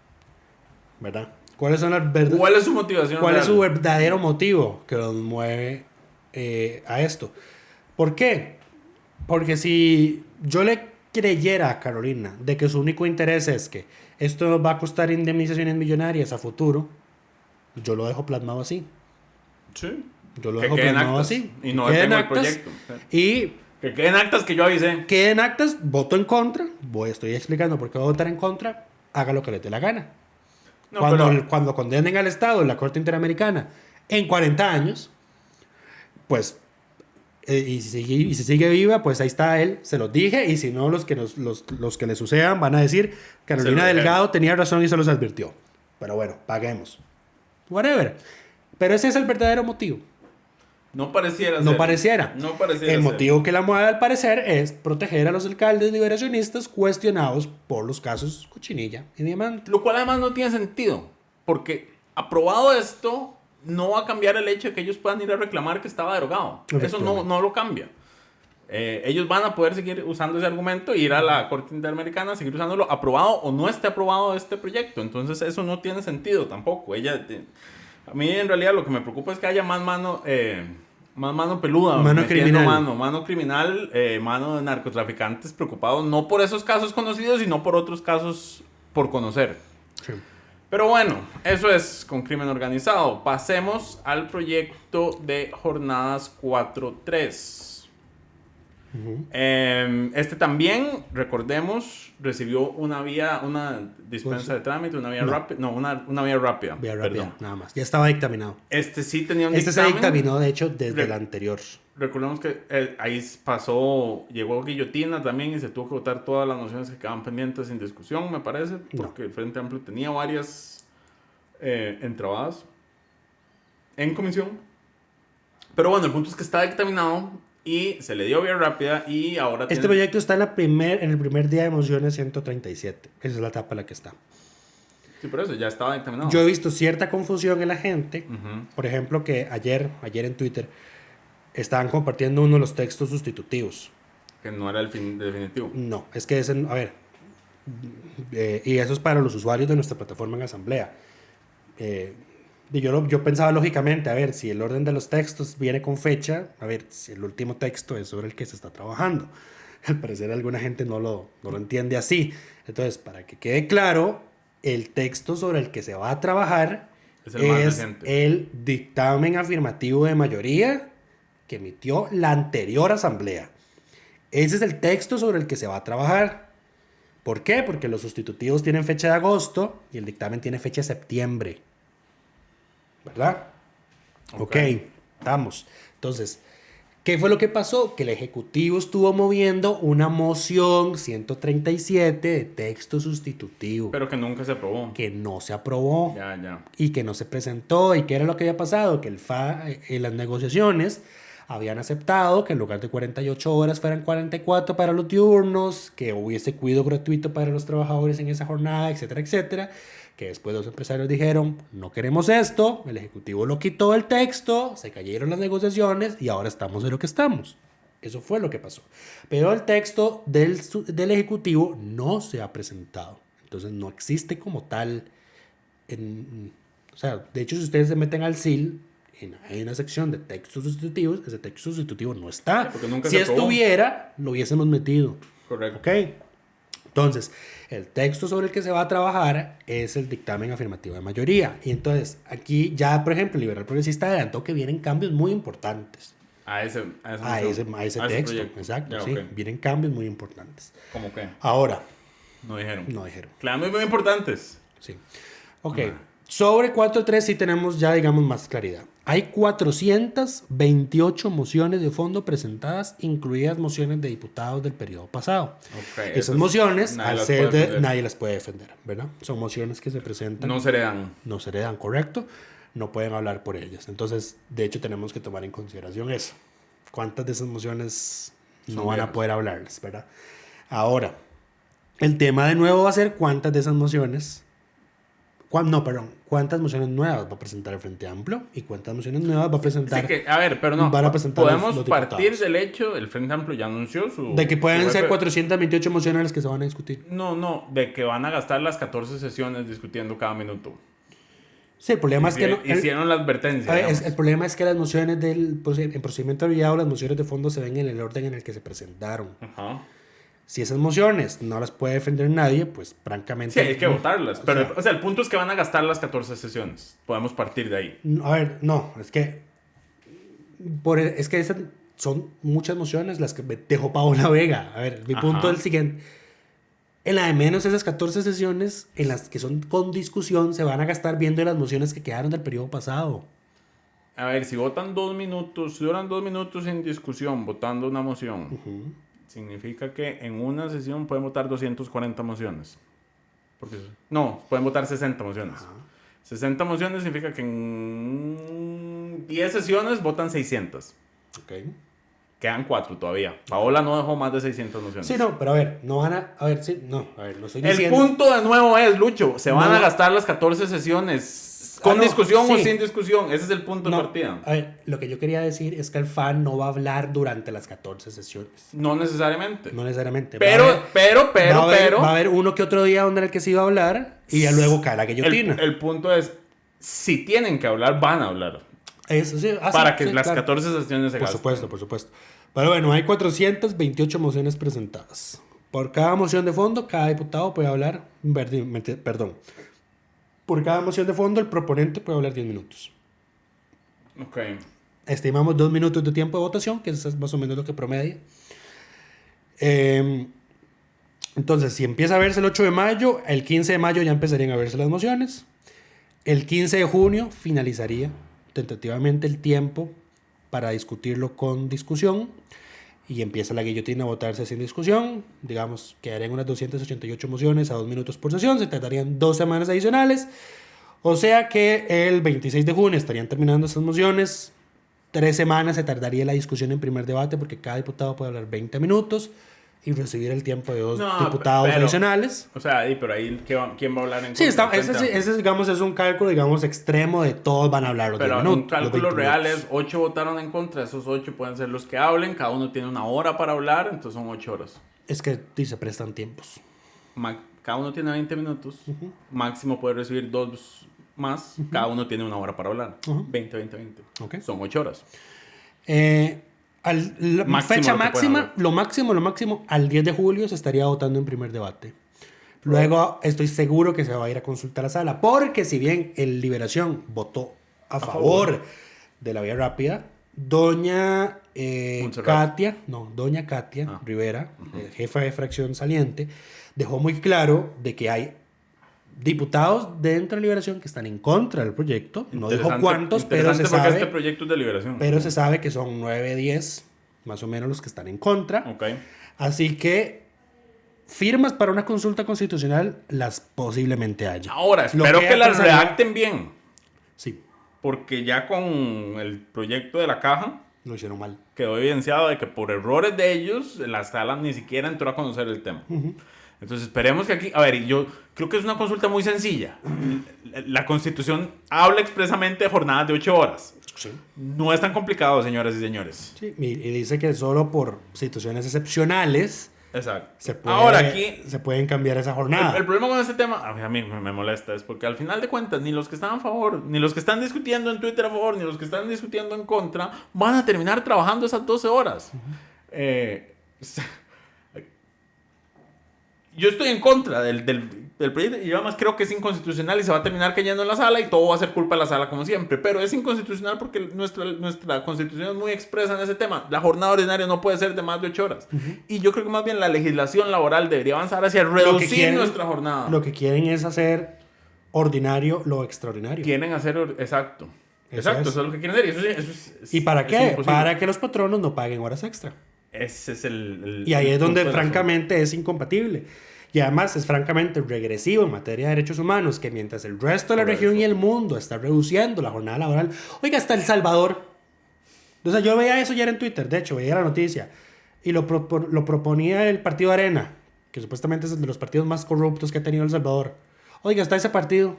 ¿Verdad? ¿Cuál es su motivación? ¿Cuál es su verdadero motivo que los mueve a esto? ¿Por qué? Porque si yo le creyera a Carolina de que su único interés es que esto va a costar indemnizaciones millonarias a futuro, yo lo dejo plasmado así. Sí. Yo lo dejo plasmado así. Y no detengo el proyecto. Y que queden actas que yo avisé. Queden actas, voto en contra. Estoy explicando por qué voy a votar en contra. Haga lo que le dé la gana. No, cuando condenen al Estado en la Corte Interamericana en 40 años, pues, y si sigue viva, pues ahí está él. Se los dije. Y si no, los que le sucedan van a decir Carolina Delgado tenía razón y se los advirtió. Pero bueno, paguemos. Whatever. Pero ese es el verdadero motivo. No pareciera. El motivo que la mueve al parecer es proteger a los alcaldes liberacionistas cuestionados por los casos Cochinilla y Diamante. Lo cual además no tiene sentido. Porque aprobado esto, no va a cambiar el hecho de que ellos puedan ir a reclamar que estaba derogado. Eso no lo cambia. Ellos van a poder seguir usando ese argumento e ir a la Corte Interamericana a seguir usándolo, aprobado o no esté aprobado este proyecto. Entonces eso no tiene sentido tampoco. A mí en realidad lo que me preocupa es que haya más mano peluda, mano criminal, mano de narcotraficantes preocupados no por esos casos conocidos, sino por otros casos por conocer. Sí. Pero bueno, eso es con crimen organizado. Pasemos al proyecto de jornadas 4.3. Este también, recordemos, recibió una dispensa de trámite, una vía rápida. Una vía rápida. Vía rápida, nada más. Ya estaba dictaminado. Este sí tenía un dictamen. Se dictaminó, de hecho, desde el anterior. Recordemos que ahí llegó guillotina también y se tuvo que votar todas las mociones que quedaban pendientes sin discusión, me parece, porque el Frente Amplio tenía varias entrabadas en comisión. Pero bueno, el punto es que está dictaminado y se le dio vía rápida y ahora este proyecto está en el primer día de mociones 137. Esa es la etapa en la que está. Sí, por eso ya estaba dictaminado. Yo he visto cierta confusión en la gente. Por ejemplo, que ayer en Twitter estaban compartiendo uno de los textos sustitutivos. Que no era el fin definitivo. No, es que a ver, y eso es para los usuarios de nuestra plataforma en Asamblea. Yo pensaba lógicamente, a ver, si el orden de los textos viene con fecha, a ver, si el último texto es sobre el que se está trabajando. Al parecer alguna gente no lo entiende así. Entonces, para que quede claro, el texto sobre el que se va a trabajar es el dictamen afirmativo de mayoría que emitió la anterior asamblea. Ese es el texto sobre el que se va a trabajar. ¿Por qué? Porque los sustitutivos tienen fecha de agosto y el dictamen tiene fecha de septiembre. ¿Verdad? Ok, estamos. Entonces, ¿qué fue lo que pasó? Que el Ejecutivo estuvo moviendo una moción 137 de texto sustitutivo. Pero que nunca se aprobó. Que no se aprobó. Ya. Y que no se presentó. ¿Y qué era lo que había pasado? Que en las negociaciones habían aceptado que en lugar de 48 horas fueran 44 para los diurnos, que hubiese cuidado gratuito para los trabajadores en esa jornada, etcétera, etcétera. Que después los empresarios dijeron, no queremos esto, el Ejecutivo lo quitó del texto, se cayeron las negociaciones y ahora estamos en lo que estamos. Eso fue lo que pasó. Pero el texto del Ejecutivo no se ha presentado. Entonces no existe como tal. O sea, de hecho, si ustedes se meten al SIL, hay una sección de textos sustitutivos, ese texto sustitutivo no está. Si estuviera, lo hubiésemos metido. Correcto. ¿Ok? Entonces, el texto sobre el que se va a trabajar es el dictamen afirmativo de mayoría. Y entonces, aquí ya, por ejemplo, el Liberal Progresista adelantó que vienen cambios muy importantes. A ese texto, proyecto. Exacto, ya, sí. Okay. Vienen cambios muy importantes. ¿Cómo qué? Ahora. No dijeron. Cambios muy importantes. Sí. Ok. Sobre 4.3 sí tenemos ya, digamos, más claridad. Hay 428 mociones de fondo presentadas, incluidas mociones de diputados del periodo pasado. Okay, esas mociones, nadie las puede defender, ¿verdad? Son mociones que se presentan. No se heredan. No se heredan, correcto. No pueden hablar por ellas. Entonces, de hecho, tenemos que tomar en consideración eso. cuántas de esas mociones no Son van a viejas. poder hablarles, ¿verdad? Ahora, el tema de nuevo va a ser cuántas de esas mociones, cuántas mociones nuevas va a presentar el Frente Amplio y cuántas mociones nuevas va a presentar. Así que, a ver, pero no, van a presentar podemos los partir diputados. del hecho, el Frente Amplio ya anunció su... De que pueden su ser jefe- 428 mociones las que se van a discutir. No, de que van a gastar las 14 sesiones discutiendo cada minuto. Sí, el problema es que no, Hicieron la advertencia. a ver, digamos. el problema es que las mociones en procedimiento abreviado, las mociones de fondo se ven en el orden en el que se presentaron. Ajá. Si esas mociones no las puede defender nadie, pues francamente... Sí, hay que votarlas. Pero, o sea, el punto es que van a gastar las 14 sesiones. Podemos partir de ahí. a ver, no, es que... es que esas son muchas mociones las que me dejó Paola Vega. A ver, mi Ajá. punto es el siguiente. En la de menos, esas 14 sesiones en las que son con discusión se van a gastar viendo las mociones que quedaron del periodo pasado. A ver, si votan 2 minutos, si duran 2 minutos en discusión votando una moción, significa que en una sesión pueden votar 240 mociones. No, pueden votar 60 mociones. 60 mociones significa que en 10 sesiones votan 600. Ok. Quedan 4 todavía. Paola no dejó más de 600 mociones. Sí, no, pero a ver, no van a... A ver, sí, no, a ver, lo estoy El diciendo... punto de nuevo es, Lucho, se van No. a gastar las 14 sesiones con no, discusión o sí. sin discusión. Ese es el punto de No, partida. a ver, lo que yo quería decir es que el fan no va a hablar durante las 14 sesiones. No necesariamente. No necesariamente. Pero, Va a haber uno que otro día donde el que sí va a hablar y ya luego cae la guillotina. el punto es, si tienen que hablar, van a hablar. Eso sí. Para Sí, que sí, las claro. 14 sesiones se Por gasten. supuesto, por supuesto. Pero bueno, hay 428 mociones presentadas. Por cada moción de fondo, cada diputado puede hablar... Perdón. Por cada moción de fondo, el proponente puede hablar 10 minutos. Ok. Estimamos 2 minutos de tiempo de votación, que eso es más o menos lo que promedia. Entonces, si empieza a verse el 8 de mayo, el 15 de mayo ya empezarían a verse las mociones. El 15 de junio finalizaría tentativamente el tiempo para discutirlo con discusión y empieza la guillotina a votarse sin discusión. Digamos, quedarían unas 288 mociones a 2 minutos por sesión, se tardarían 2 semanas adicionales. O sea que el 26 de junio estarían terminando estas mociones. 3 semanas se tardaría la discusión en primer debate porque cada diputado puede hablar 20 minutos y recibir el tiempo de 2 diputados adicionales. O sea, pero ahí, ¿quién va a hablar en Sí, contra? ese digamos, es un cálculo, digamos, extremo de todos van a hablar los 10 Pero minutos. un cálculo los 20 real minutos. es 8 votaron en contra, esos 8 pueden ser los que hablen, cada uno tiene una hora para hablar, entonces son 8 horas. Es que sí, se prestan tiempos. Cada uno tiene 20 minutos, máximo puede recibir 2 más, cada uno tiene una hora para hablar. 20. Ok. Son 8 horas. La fecha lo que pueden máxima, hablar. lo máximo, al 10 de julio se estaría votando en primer debate. Luego estoy seguro que se va a ir a consultar a la sala, porque si bien el Liberación votó a favor de la vía rápida, doña Katia Rivera, jefa de fracción saliente, dejó muy claro de que hay diputados dentro de Liberación que están en contra del proyecto. No dijo cuántos, pero se porque sabe. este proyecto es de liberación. Pero se sabe que son 9, 10, más o menos los que están en contra. Ok. Así que firmas para una consulta constitucional las posiblemente haya. Ahora, Lo espero que las pasaría- redacten bien. Sí, Porque ya con el proyecto de la caja lo hicieron mal. quedó evidenciado de que por errores de ellos la sala ni siquiera entró a conocer el tema. Entonces esperemos que aquí... A ver, yo creo que es una consulta muy sencilla. La Constitución habla expresamente de jornadas de 8 horas. Sí. No es tan complicado, señoras y señores. Sí, y dice que solo por situaciones excepcionales Exacto. Ahora aquí se pueden cambiar esa jornada. El problema con este tema, a mí me molesta, es porque al final de cuentas, ni los que están a favor, ni los que están discutiendo en Twitter a favor, ni los que están discutiendo en contra, van a terminar trabajando esas 12 horas. Yo estoy en contra del proyecto y yo además creo que es inconstitucional y se va a terminar cayendo en la sala y todo va a ser culpa de la sala como siempre. Pero es inconstitucional porque nuestra constitución es muy expresa en ese tema. La jornada ordinaria no puede ser de más de 8 horas. Y yo creo que más bien la legislación laboral debería avanzar hacia reducir nuestra jornada. Lo que quieren es hacer ordinario lo extraordinario. Quieren hacer... Exacto. Eso Exacto, es. eso es lo que quieren hacer. Eso es ¿Y para es qué? imposible. Para que los patronos no paguen horas extra. Ese es el Y ahí es donde punto del francamente es incompatible. Y además es francamente regresivo en materia de derechos humanos que mientras el resto de la región y el mundo está reduciendo la jornada laboral, oiga, hasta El Salvador O sea, yo veía eso ya en Twitter, de hecho, veía la noticia. Y lo proponía el partido Arena, que supuestamente es el de los partidos más corruptos que ha tenido El Salvador. Oiga, está ese partido.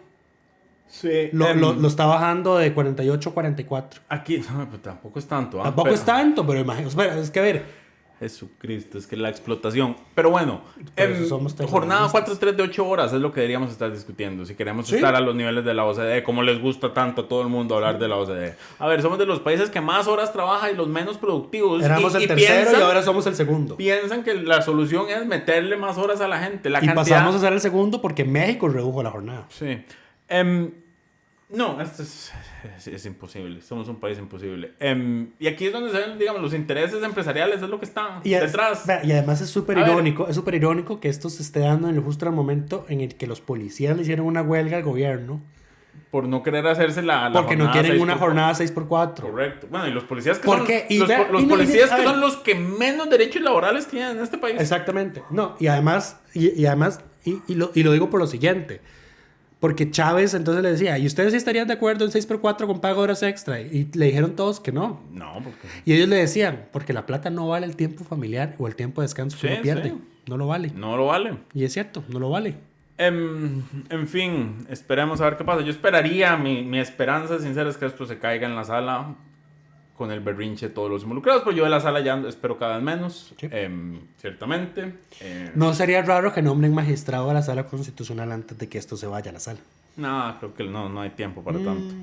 Sí. Lo está bajando de 48 a 44. Aquí, no, pues tampoco es tanto. Tampoco es tanto, pero imagínate. Es que a ver. Jesucristo, es que la explotación. Pero bueno, jornada 4-3 de 8 horas es lo que deberíamos estar discutiendo. Si queremos estar a los niveles de la OCDE, como les gusta tanto a todo el mundo hablar de la OCDE. A ver, somos de los países que más horas trabaja y los menos productivos. Éramos el tercero y ahora somos el segundo. Piensan que la solución es meterle más horas a la gente. Pasamos a ser el segundo porque México redujo la jornada. Sí. No, esto es imposible. Somos un país imposible. Y aquí es donde se ven, digamos, los intereses empresariales, es lo que están detrás. Y además es súper irónico que esto se esté dando en el justo momento en el que los policías le hicieron una huelga al gobierno. Por no querer hacerse la porque no quieren una jornada 6x4. Correcto. Bueno, y los policías que son los que menos derechos laborales tienen en este país. Exactamente. No, y además lo digo por lo siguiente. Porque Chávez entonces le decía, ¿y ustedes sí estarían de acuerdo en 6x4 con pago de horas extra? Y le dijeron todos que no. No, porque... Y ellos le decían, porque la plata no vale el tiempo familiar o el tiempo de descanso que uno pierde. Sí. No lo vale. No lo vale. Y es cierto, no lo vale. En fin, esperemos a ver qué pasa. Yo esperaría, mi esperanza sincera es que esto se caiga en la sala con el berrinche de todos los involucrados, pero yo de la sala ya espero cada vez menos, sí. Ciertamente. No sería raro que nombren magistrado a la sala constitucional antes de que esto se vaya a la sala. No, creo que no hay tiempo para tanto.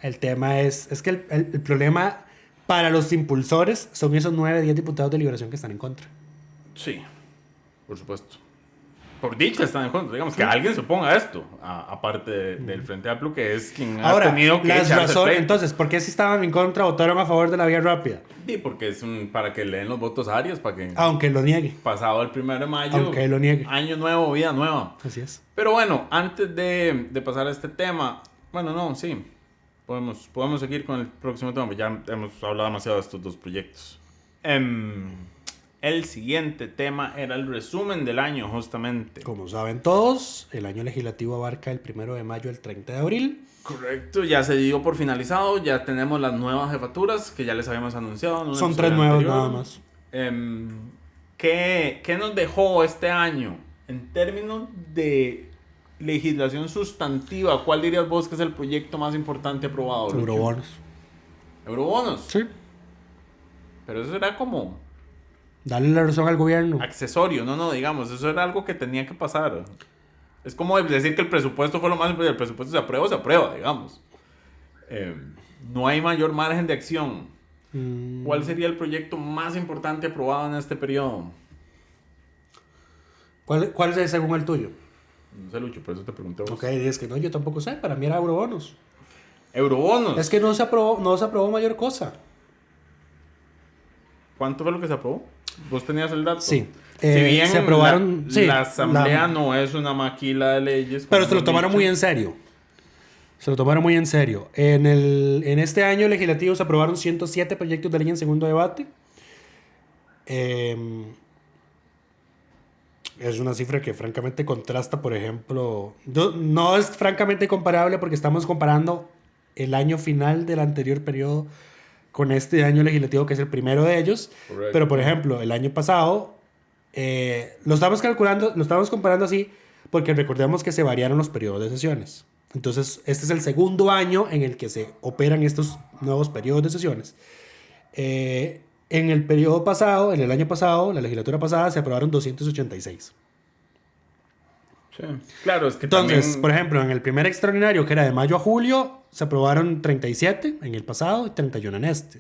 El tema es que el problema para los impulsores son esos 9, 10 diputados de Liberación que están en contra. Sí, por supuesto. Por dicha están en contra, digamos, que alguien se oponga a esto, aparte del Frente Amplio, que es quien ha tenido que echarse el pleito. Entonces, ¿por qué si estaban en contra votaron a favor de la vía rápida? Sí, porque es para que leen los votos arios, para que... Aunque lo niegue. Pasado el 1 de mayo. Aunque lo niegue. Año nuevo, vida nueva. Así es. Pero bueno, antes de pasar a este tema, sí, podemos seguir con el próximo tema, ya hemos hablado demasiado de estos dos proyectos. El siguiente tema era el resumen del año, justamente. Como saben todos, el año legislativo abarca el 1 de mayo al 30 de abril. Correcto, ya se dio por finalizado, ya tenemos las nuevas jefaturas que ya les habíamos anunciado. Son 3 nuevos nada más. ¿Qué nos dejó este año en términos de legislación sustantiva? ¿Cuál dirías vos que es el proyecto más importante aprobado? Eurobonos. ¿Eurobonos? Sí. Pero eso era como... darle la razón al gobierno. Accesorio, digamos, eso era algo que tenía que pasar. Es como decir que el presupuesto fue lo más importante, el presupuesto se aprueba, digamos. No hay mayor margen de acción. ¿Cuál sería el proyecto más importante aprobado en este periodo? ¿Cuál es según el tuyo? No sé, Lucho, por eso te pregunté a vos. Ok, es que no, yo tampoco sé, para mí era eurobonos. ¿Eurobonos? Es que no se aprobó mayor cosa. ¿Cuánto fue lo que se aprobó? ¿Vos tenías el dato? Sí. Si bien se aprobaron, la asamblea no es una maquila de leyes. Pero se lo tomaron muy en serio. En este año legislativo se aprobaron 107 proyectos de ley en segundo debate. Es una cifra que francamente contrasta, por ejemplo... No es francamente comparable porque estamos comparando el año final del anterior periodo con este año legislativo, que es el primero de ellos. Correcto. Pero, por ejemplo, el año pasado... lo estamos comparando así porque recordemos que se variaron los periodos de sesiones. Entonces, este es el segundo año en el que se operan estos nuevos periodos de sesiones. En el periodo pasado, en el año pasado, la legislatura pasada, se aprobaron 286. Sí, claro, es que entonces, también... por ejemplo, en el primer extraordinario, que era de mayo a julio, se aprobaron 37 en el pasado y 31 en este.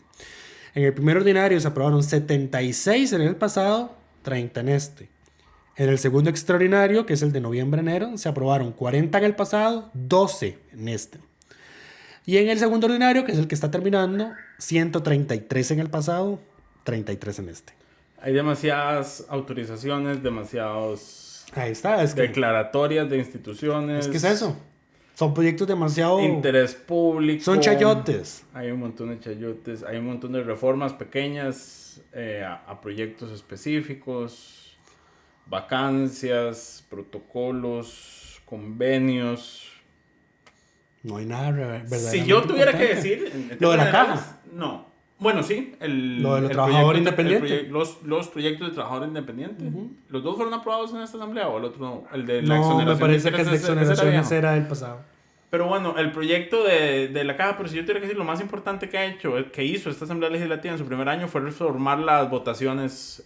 En el primer ordinario se aprobaron 76 en el pasado, 30 en este. En el segundo extraordinario, que es el de noviembre-enero, se aprobaron 40 en el pasado, 12 en este. Y en el segundo ordinario, que es el que está terminando, 133 en el pasado, 33 en este. Hay demasiadas autorizaciones, demasiados... Ahí está. Declaratorias de instituciones. Es eso. Son proyectos demasiado... interés público. Son chayotes. Hay un montón de chayotes. Hay un montón de reformas pequeñas a proyectos específicos. Vacancias, protocolos, convenios. No hay nada verdaderamente Si yo tuviera importante. que decir... Lo de la caja. No. Bueno, sí. Lo de los trabajadores independientes. Los proyectos de trabajador independiente. ¿Los dos fueron aprobados en esta asamblea o el otro no? El de la No, exoneración. me parece que el de exoneraciones ese era el pasado. Pero bueno, el proyecto de la caja, pero si yo tuviera que decir, lo más importante que hizo esta Asamblea Legislativa en su primer año fue reformar las votaciones,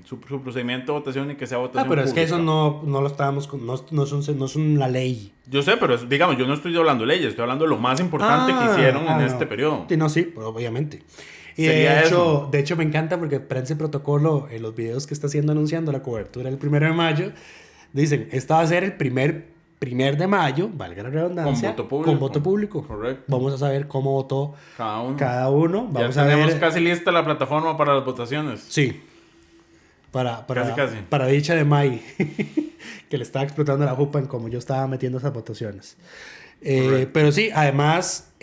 su procedimiento de votación y que sea votación pero pública. Es que eso no lo estábamos, no son la ley. Yo sé, pero digamos, yo no estoy hablando de leyes, estoy hablando de lo más importante que hicieron en este periodo. Sí, pues, obviamente. Y Sería de hecho me encanta porque Prensa y Protocolo, en los videos que está haciendo anunciando la cobertura del 1 de mayo, dicen, esta va a ser el primer de mayo, valga la redundancia, con voto público. Correcto. Vamos a saber cómo votó cada uno. Vamos ya tenemos ver... casi lista la plataforma para las votaciones. Sí. Casi. Para dicha de May, que le estaba explotando la jupa en cómo yo estaba metiendo esas votaciones. Pero sí, además,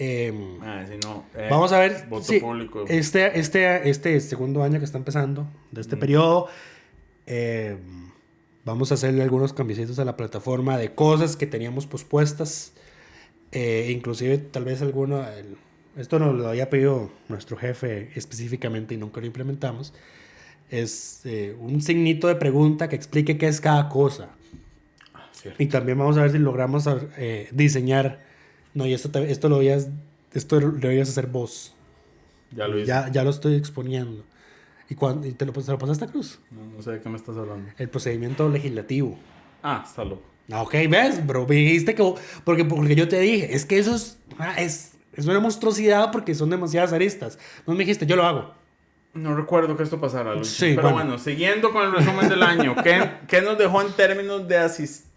vamos a ver voto público. Este segundo año que está empezando de este periodo, vamos a hacerle algunos cambiecitos a la plataforma de cosas que teníamos pospuestas, inclusive tal vez esto nos lo había pedido nuestro jefe específicamente y nunca lo implementamos, es un signito de pregunta que explique qué es cada cosa. Y también vamos a ver si logramos diseñar. No, y esto lo debías hacer vos. Ya lo hice. Ya lo estoy exponiendo. ¿Y te lo pasaste a Cruz? No sé de qué me estás hablando. El procedimiento legislativo. Está loco. Ok, ¿ves? Bro, me dijiste que... Porque yo te dije, es que eso es una monstruosidad porque son demasiadas aristas. No me dijiste, yo lo hago. No recuerdo que esto pasara, Luis. Sí, pero bueno, siguiendo con el resumen del año, ¿qué nos dejó en términos de asistencia?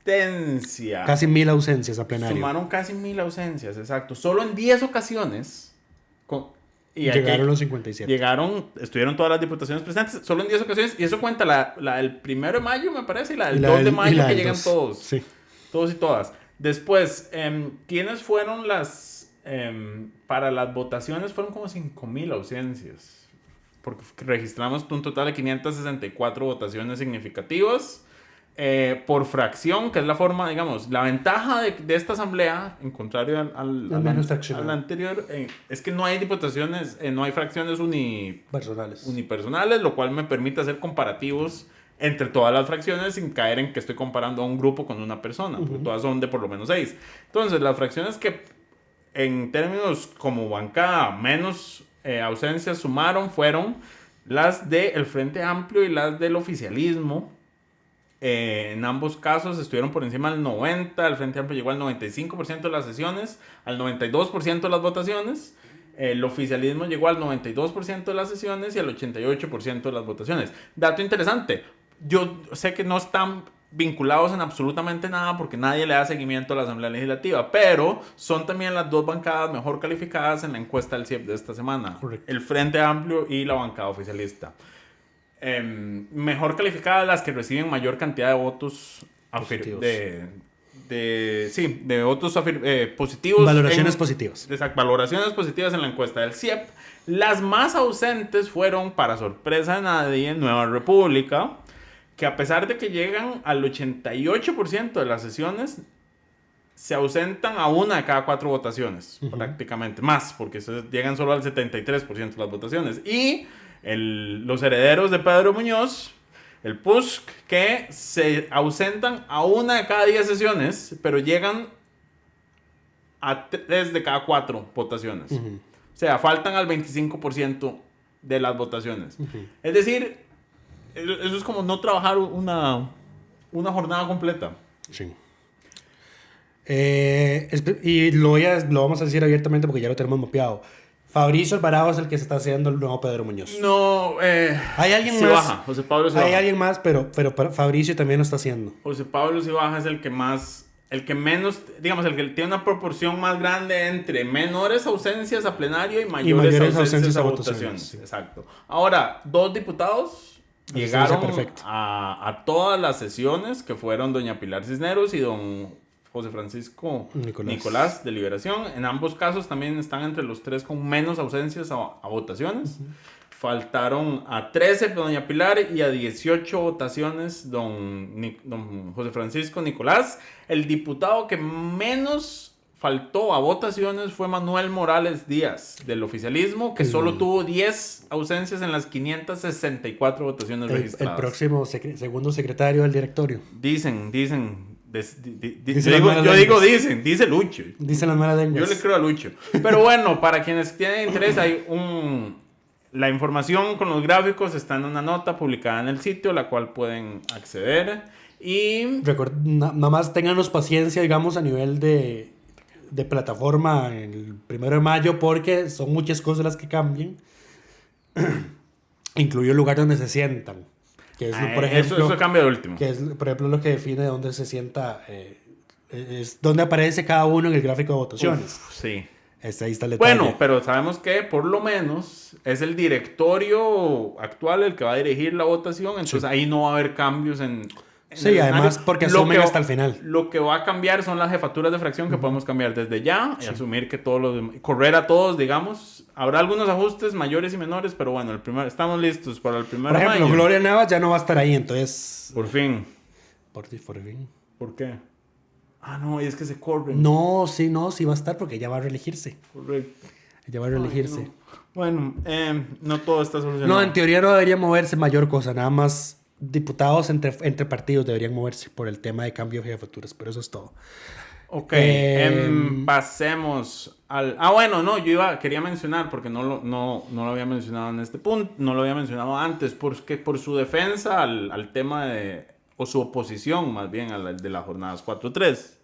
Casi 1000 ausencias a plenario. Sumaron casi 1000 ausencias, exacto. Solo en 10 ocasiones. Llegaron los 57. Estuvieron todas las diputaciones presentes, solo en 10 ocasiones. Y eso cuenta la del 1 de mayo, me parece, y la del 2 de mayo, que llegan todos. Sí. Todos y todas. Después, ¿quiénes fueron para las votaciones? Fueron como 5000 ausencias. Porque registramos un total de 564 votaciones significativas por fracción, que es la forma, digamos, la ventaja de esta asamblea, en contrario al anterior, es que no hay diputaciones, no hay fracciones unipersonales, lo cual me permite hacer comparativos entre todas las fracciones sin caer en que estoy comparando a un grupo con una persona, porque todas son de por lo menos 6. Entonces, las fracciones que en términos como bancada menos ausencias sumaron fueron las del Frente Amplio y las del oficialismo. En ambos casos estuvieron por encima del 90%. El Frente Amplio llegó al 95% de las sesiones, al 92% de las votaciones. El oficialismo llegó al 92% de las sesiones y al 88% de las votaciones. Dato interesante, yo sé que no están vinculados en absolutamente nada porque nadie le da seguimiento a la Asamblea Legislativa, pero son también las dos bancadas mejor calificadas en la encuesta del CIEP de esta semana. Correcto. El Frente Amplio y la bancada oficialista. Mejor calificadas las que reciben mayor cantidad de votos positivos. De votos positivos. Valoraciones positivas. Exacto, valoraciones positivas en la encuesta del CIEP. Las más ausentes fueron, para sorpresa de nadie, Nueva República, que a pesar de que llegan al 88% de las sesiones, se ausentan a una de cada 4 votaciones, prácticamente más, porque llegan solo al 73% de las votaciones. Y los herederos de Pedro Muñoz, el PUSC, que se ausentan a una de cada 10 sesiones, pero llegan a 3 de cada 4 votaciones. O sea, faltan al 25% de las votaciones. Es decir, eso es como no trabajar una jornada completa. Sí. Y lo vamos a decir abiertamente porque ya lo tenemos mapeado. Fabricio Alvarado es el que se está haciendo el nuevo Pedro Muñoz. No, hay alguien sí más. Baja. José Pablo sí hay baja. Alguien más, pero Fabricio también lo está haciendo. José Pablo sí baja, es el que menos, digamos, el que tiene una proporción más grande entre menores ausencias a plenario y mayores ausencias a votaciones. Sí. Exacto. Ahora, 2 diputados llegaron a todas las sesiones, que fueron doña Pilar Cisneros y don José Francisco Nicolás de Liberación. En ambos casos también están entre los 3 con menos ausencias a votaciones. Faltaron a 13 doña Pilar y a 18 votaciones don José Francisco Nicolás. El diputado que menos faltó a votaciones fue Manuel Morales Díaz, del oficialismo, que solo tuvo 10 ausencias en las 564 votaciones registradas. El próximo segundo secretario del directorio. Dicen. Dice Lucho. Dicen las malas lenguas. Yo le creo a Lucho. Pero bueno, para quienes tienen interés, hay la información con los gráficos está en una nota publicada en el sitio, la cual pueden acceder. Y nada más ténganos paciencia, digamos, a nivel de plataforma el 1 de mayo, porque son muchas cosas las que cambian. Incluye el lugar donde se sientan. Que es, por ejemplo, eso cambia de último. Que es, por ejemplo, lo que define dónde se sienta, es donde aparece cada uno en el gráfico de votaciones. Sí. Ahí está el detalle. Bueno, pero sabemos que por lo menos es el directorio actual el que va a dirigir la votación, entonces ahí no va a haber cambios en sí, además porque asumen hasta el final. Lo que va a cambiar son las jefaturas de fracción que podemos cambiar desde ya y asumir que todos los correr a todos, digamos. Habrá algunos ajustes mayores y menores, pero bueno, estamos listos para el 1 de mayo. Por ejemplo, Gloria Navas ya no va a estar ahí, entonces... Por fin. Por fin. ¿Por qué? Ah, no, es que se corre. No, sí va a estar porque ella va a reelegirse. Correcto. Ella va a reelegirse. No. Bueno, no todo está solucionado. No, en teoría no debería moverse mayor cosa, nada más diputados entre partidos deberían moverse por el tema de cambio de jefaturas, pero eso es todo. Ok, pasemos al... bueno, no, quería mencionar, porque no lo había mencionado en este punto, no lo había mencionado antes, porque por su defensa al tema o su oposición más bien de las jornadas 4-3,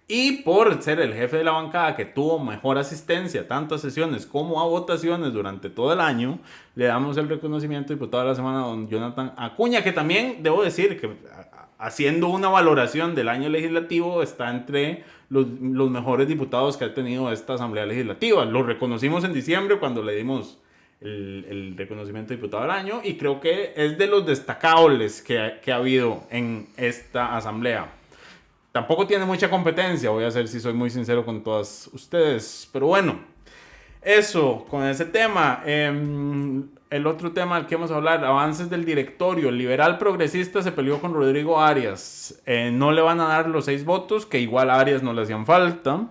y por ser el jefe de la bancada que tuvo mejor asistencia tanto a sesiones como a votaciones durante todo el año, le damos el reconocimiento diputado de la semana a don Jonathan Acuña, que también debo decir que haciendo una valoración del año legislativo está entre los mejores diputados que ha tenido esta Asamblea Legislativa. Lo reconocimos en diciembre cuando le dimos el reconocimiento de diputado del año y creo que es de los destacables que ha habido en esta Asamblea. Tampoco tiene mucha competencia, voy a ser si soy muy sincero con todas ustedes, pero bueno, eso con ese tema. El otro tema al que vamos a hablar, avances del directorio. El liberal progresista se peleó con Rodrigo Arias. No le van a dar los 6 votos, que igual a Arias no le hacían falta.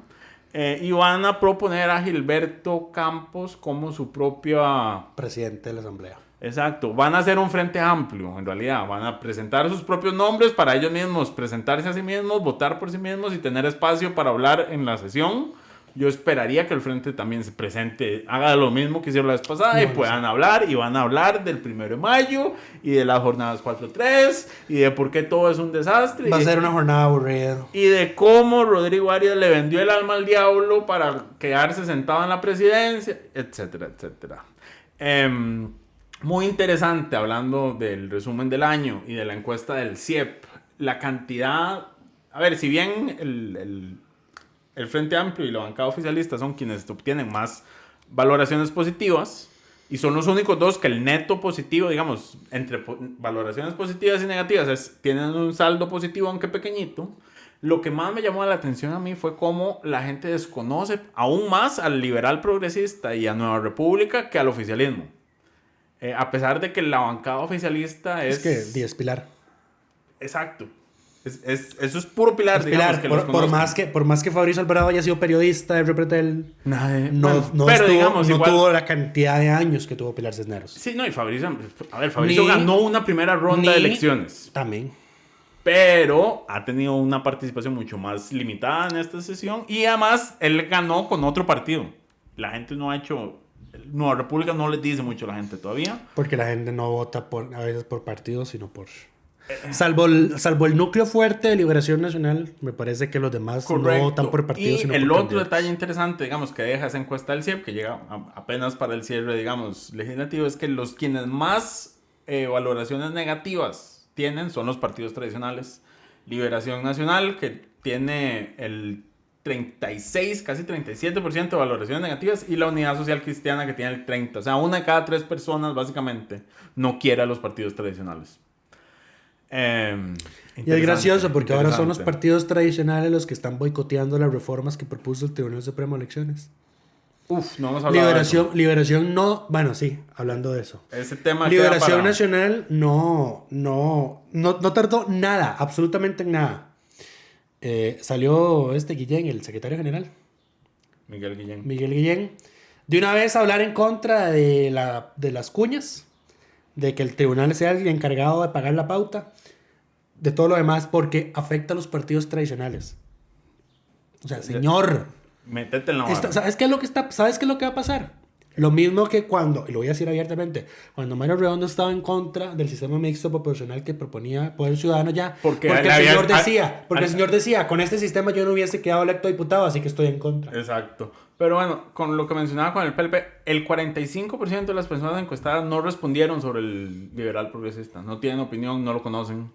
Y van a proponer a Gilberto Campos como su propia... presidente de la Asamblea. Exacto. Van a hacer un frente amplio, en realidad. Van a presentar sus propios nombres para ellos mismos, presentarse a sí mismos, votar por sí mismos y tener espacio para hablar en la sesión. Yo esperaría que el frente también se presente, haga lo mismo que hicieron la vez pasada y puedan hablar, y van a hablar del 1 de mayo y de las jornadas 4-3 y de por qué todo es un desastre. Va a ser una jornada aburrida. Y de cómo Rodrigo Arias le vendió el alma al diablo para quedarse sentado en la presidencia, etcétera, etcétera. Muy interesante, hablando del resumen del año y de la encuesta del CIEP, la cantidad, a ver, si bien el Frente Amplio y la bancada oficialista son quienes obtienen más valoraciones positivas y son los únicos dos que el neto positivo, digamos, entre valoraciones positivas y negativas tienen un saldo positivo aunque pequeñito. Lo que más me llamó la atención a mí fue cómo la gente desconoce aún más al liberal progresista y a Nueva República que al oficialismo. A pesar de que la bancada oficialista es... Es que es Pilar. Exacto. Eso es puro Pilar, digamos, Pilar, que por más que Fabricio Alvarado haya sido periodista de Repretel, no tuvo la cantidad de años que tuvo Pilar Cisneros. Sí, no, y Fabricio ganó una primera ronda de elecciones. También. Pero ha tenido una participación mucho más limitada en esta sesión y además él ganó con otro partido. La gente no ha hecho... Nueva República no les dice mucho a la gente todavía. Porque la gente no vota a veces por partidos, sino por... Salvo el núcleo fuerte de Liberación Nacional, me parece que los demás no votan por partidos, sino por el otro candidatos. detalle interesante, digamos, que deja esa encuesta del CIEP, que llega apenas para el cierre, digamos, legislativo, es que quienes más valoraciones negativas tienen son los partidos tradicionales. Liberación Nacional, que tiene el 36, casi 37% de valoraciones negativas, y la Unidad Social Cristiana, que tiene el 30%. O sea, 1 de cada 3 personas, básicamente, no quiere a los partidos tradicionales. Y es gracioso porque ahora son los partidos tradicionales los que están boicoteando las reformas que propuso el Tribunal Supremo de Elecciones. No hemos hablado de eso. Liberación no... Bueno, sí, hablando de eso. Ese tema Liberación Nacional no tardó nada, absolutamente nada. Salió Guillén, el secretario general, Miguel Guillén. Miguel Guillén. De una vez hablar en contra de las cuñas, de que el tribunal sea el encargado de pagar la pauta, de todo lo demás, porque afecta a los partidos tradicionales. O sea, señor, Métete en la barra. ¿sabes qué es lo que va a pasar? Lo mismo que cuando, y lo voy a decir abiertamente, cuando Mario Redondo estaba en contra del sistema mixto proporcional que proponía Poder Ciudadano ya, porque el señor decía, con este sistema yo no hubiese quedado electo diputado, así que estoy en contra. Exacto. Pero bueno, con lo que mencionaba con el PLP, el 45% de las personas encuestadas no respondieron sobre el liberal progresista. No tienen opinión, no lo conocen.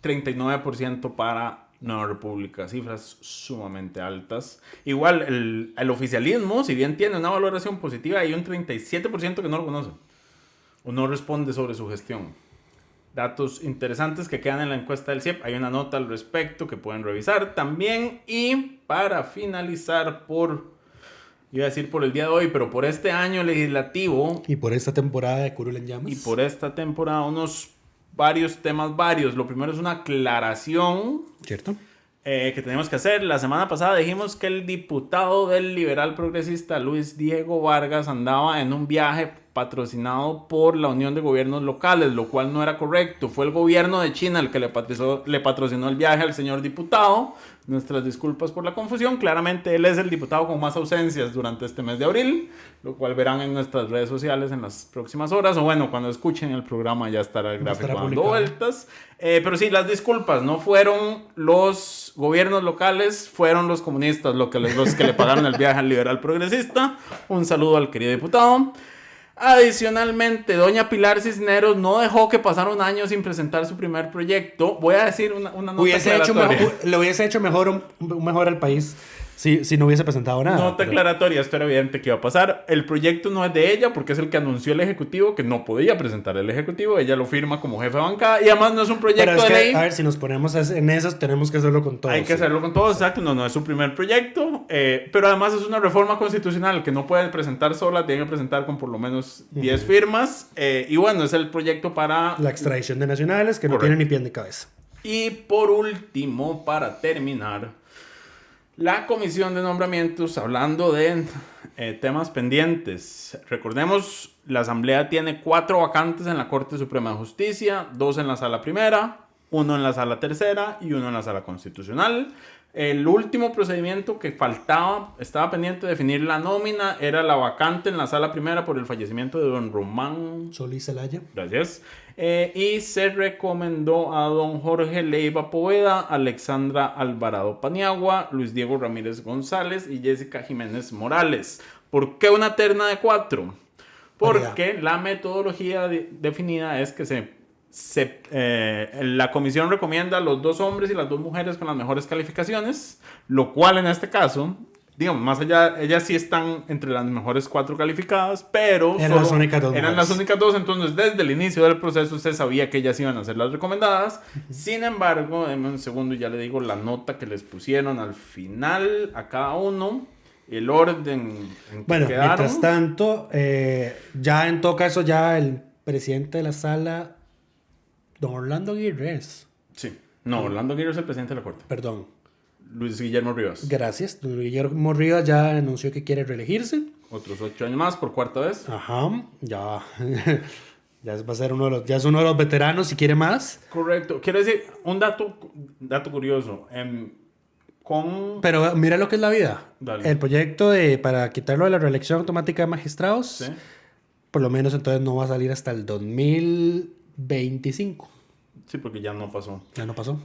39% para Nueva República, cifras sumamente altas. Igual, el oficialismo, si bien tiene una valoración positiva, hay un 37% que no lo conoce o no responde sobre su gestión. Datos interesantes que quedan en la encuesta del CIEP. Hay una nota al respecto que pueden revisar también. Y para finalizar iba a decir por el día de hoy, pero por este año legislativo. Y por esta temporada de Curul en Llamas. Y por esta temporada, varios temas varios. Lo primero es una aclaración. ¿Cierto? Que tenemos que hacer. La semana pasada dijimos que el diputado del liberal progresista Luis Diego Vargas andaba en un viaje patrocinado por la Unión de Gobiernos Locales, lo cual no era correcto. Fue el gobierno de China el que le patrocinó el viaje al señor diputado. Nuestras disculpas por la confusión. Claramente él es el diputado con más ausencias durante este mes de abril, lo cual verán en nuestras redes sociales en las próximas horas, o bueno, cuando escuchen el programa ya estará el gráfico dando vueltas. Pero sí, las disculpas, no fueron los gobiernos locales, fueron los comunistas los que le pagaron el viaje al liberal progresista. Un saludo al querido diputado. Adicionalmente, doña Pilar Cisneros no dejó que pasara un año sin presentar su primer proyecto. Voy a decir una nota aclaratoria. Le hubiese hecho mejor al país si no hubiese presentado nada. Nota aclaratoria, esto era evidente que iba a pasar. El proyecto no es de ella porque es el que anunció el Ejecutivo, que no podía presentar el Ejecutivo. Ella lo firma como jefe de bancada y además no es un proyecto de ley. A ver, si nos ponemos en esos, tenemos que hacerlo con todos. Hay que hacerlo con todos, exacto. No es su primer proyecto. Pero además es una reforma constitucional que no puede presentar sola, tiene que presentar con por lo menos 10 firmas. Y bueno, es el proyecto para la extradición de nacionales que no tiene ni pie ni cabeza. Y por último, para terminar, la comisión de nombramientos, hablando de temas pendientes. Recordemos, la Asamblea tiene 4 vacantes en la Corte Suprema de Justicia, 2 en la Sala Primera, 1 en la Sala Tercera y 1 en la Sala Constitucional. El último procedimiento que estaba pendiente de definir la nómina, era la vacante en la Sala Primera por el fallecimiento de don Román Solís Zelaya. Gracias. Y se recomendó a don Jorge Leiva Poveda, Alexandra Alvarado Paniagua, Luis Diego Ramírez González y Jessica Jiménez Morales. ¿Por qué una terna de 4? Porque la metodología definida es que la comisión recomienda a los 2 hombres y las 2 mujeres con las mejores calificaciones, lo cual en este caso, digamos, más allá, ellas sí están entre las mejores 4 calificadas, pero eran las únicas 2 eran las únicas 2, entonces desde el inicio del proceso se sabía que ellas iban a ser las recomendadas. Sin embargo, denme un segundo y ya le digo la nota que les pusieron al final a cada uno, el orden en que bueno, quedaron. Mientras tanto, ya en todo caso, ya el presidente de la sala, don Orlando Aguirre. Sí, no, Orlando Aguirre es el presidente de la Corte. Perdón. Luis Guillermo Rivas. Gracias. Luis Guillermo Rivas ya anunció que quiere reelegirse. Otros 8 años más por 4ª vez. Ajá, ya. Ya va a ser uno de los veteranos si quiere más. Correcto. Quiero decir, un dato curioso. Pero mira lo que es la vida. Dale. El proyecto para quitarlo de la reelección automática de magistrados, ¿sí? Por lo menos entonces no va a salir hasta el 2025. Sí, porque ya no pasó. Ya no pasó.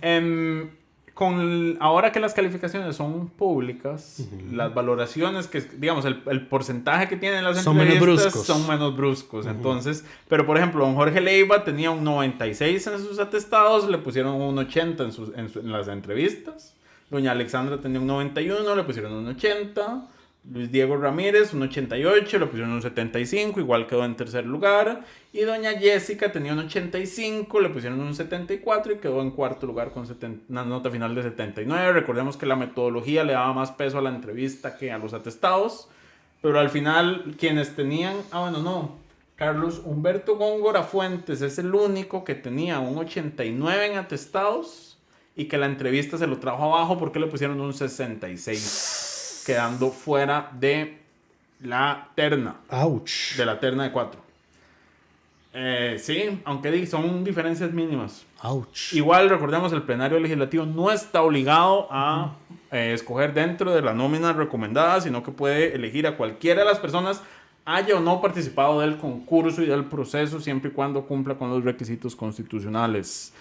Ahora que las calificaciones son públicas, las valoraciones que, digamos, el porcentaje que tienen las entrevistas son menos bruscos. Entonces, pero por ejemplo, don Jorge Leiva tenía un 96 en sus atestados, le pusieron un 80 en las entrevistas. Doña Alexandra tenía un 91, le pusieron un 80. Luis Diego Ramírez, un 88, le pusieron un 75, igual quedó en tercer lugar. Y doña Jessica tenía un 85, le pusieron un 74 y quedó en cuarto lugar con una nota final de 79. Recordemos que la metodología le daba más peso a la entrevista que a los atestados. Pero al final, quienes tenían... Carlos Humberto Góngora Fuentes es el único que tenía un 89 en atestados y que la entrevista se lo trajo abajo porque le pusieron un 66. quedando fuera de la terna. Ouch. De la terna de 4. Sí, aunque son diferencias mínimas. Ouch. Igual, recordemos, el plenario legislativo no está obligado a escoger dentro de la nómina recomendada, sino que puede elegir a cualquiera de las personas, haya o no participado del concurso y del proceso, siempre y cuando cumpla con los requisitos constitucionales.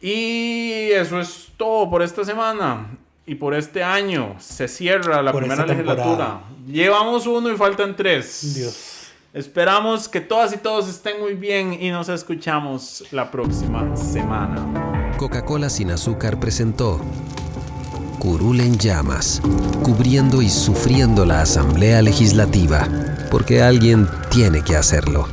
Y eso es todo por esta semana y por este año. Se cierra la primera legislatura. Llevamos 1 y faltan 3. Dios. Esperamos que todas y todos estén muy bien y nos escuchamos la próxima semana. Coca-Cola sin azúcar presentó Curul en llamas, cubriendo y sufriendo la Asamblea Legislativa, porque alguien tiene que hacerlo.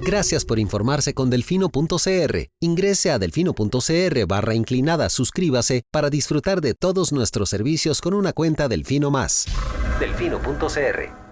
Gracias por informarse con Delfino.cr. Ingrese a delfino.cr/inclinada, suscríbase para disfrutar de todos nuestros servicios con una cuenta Delfino Más. Delfino.cr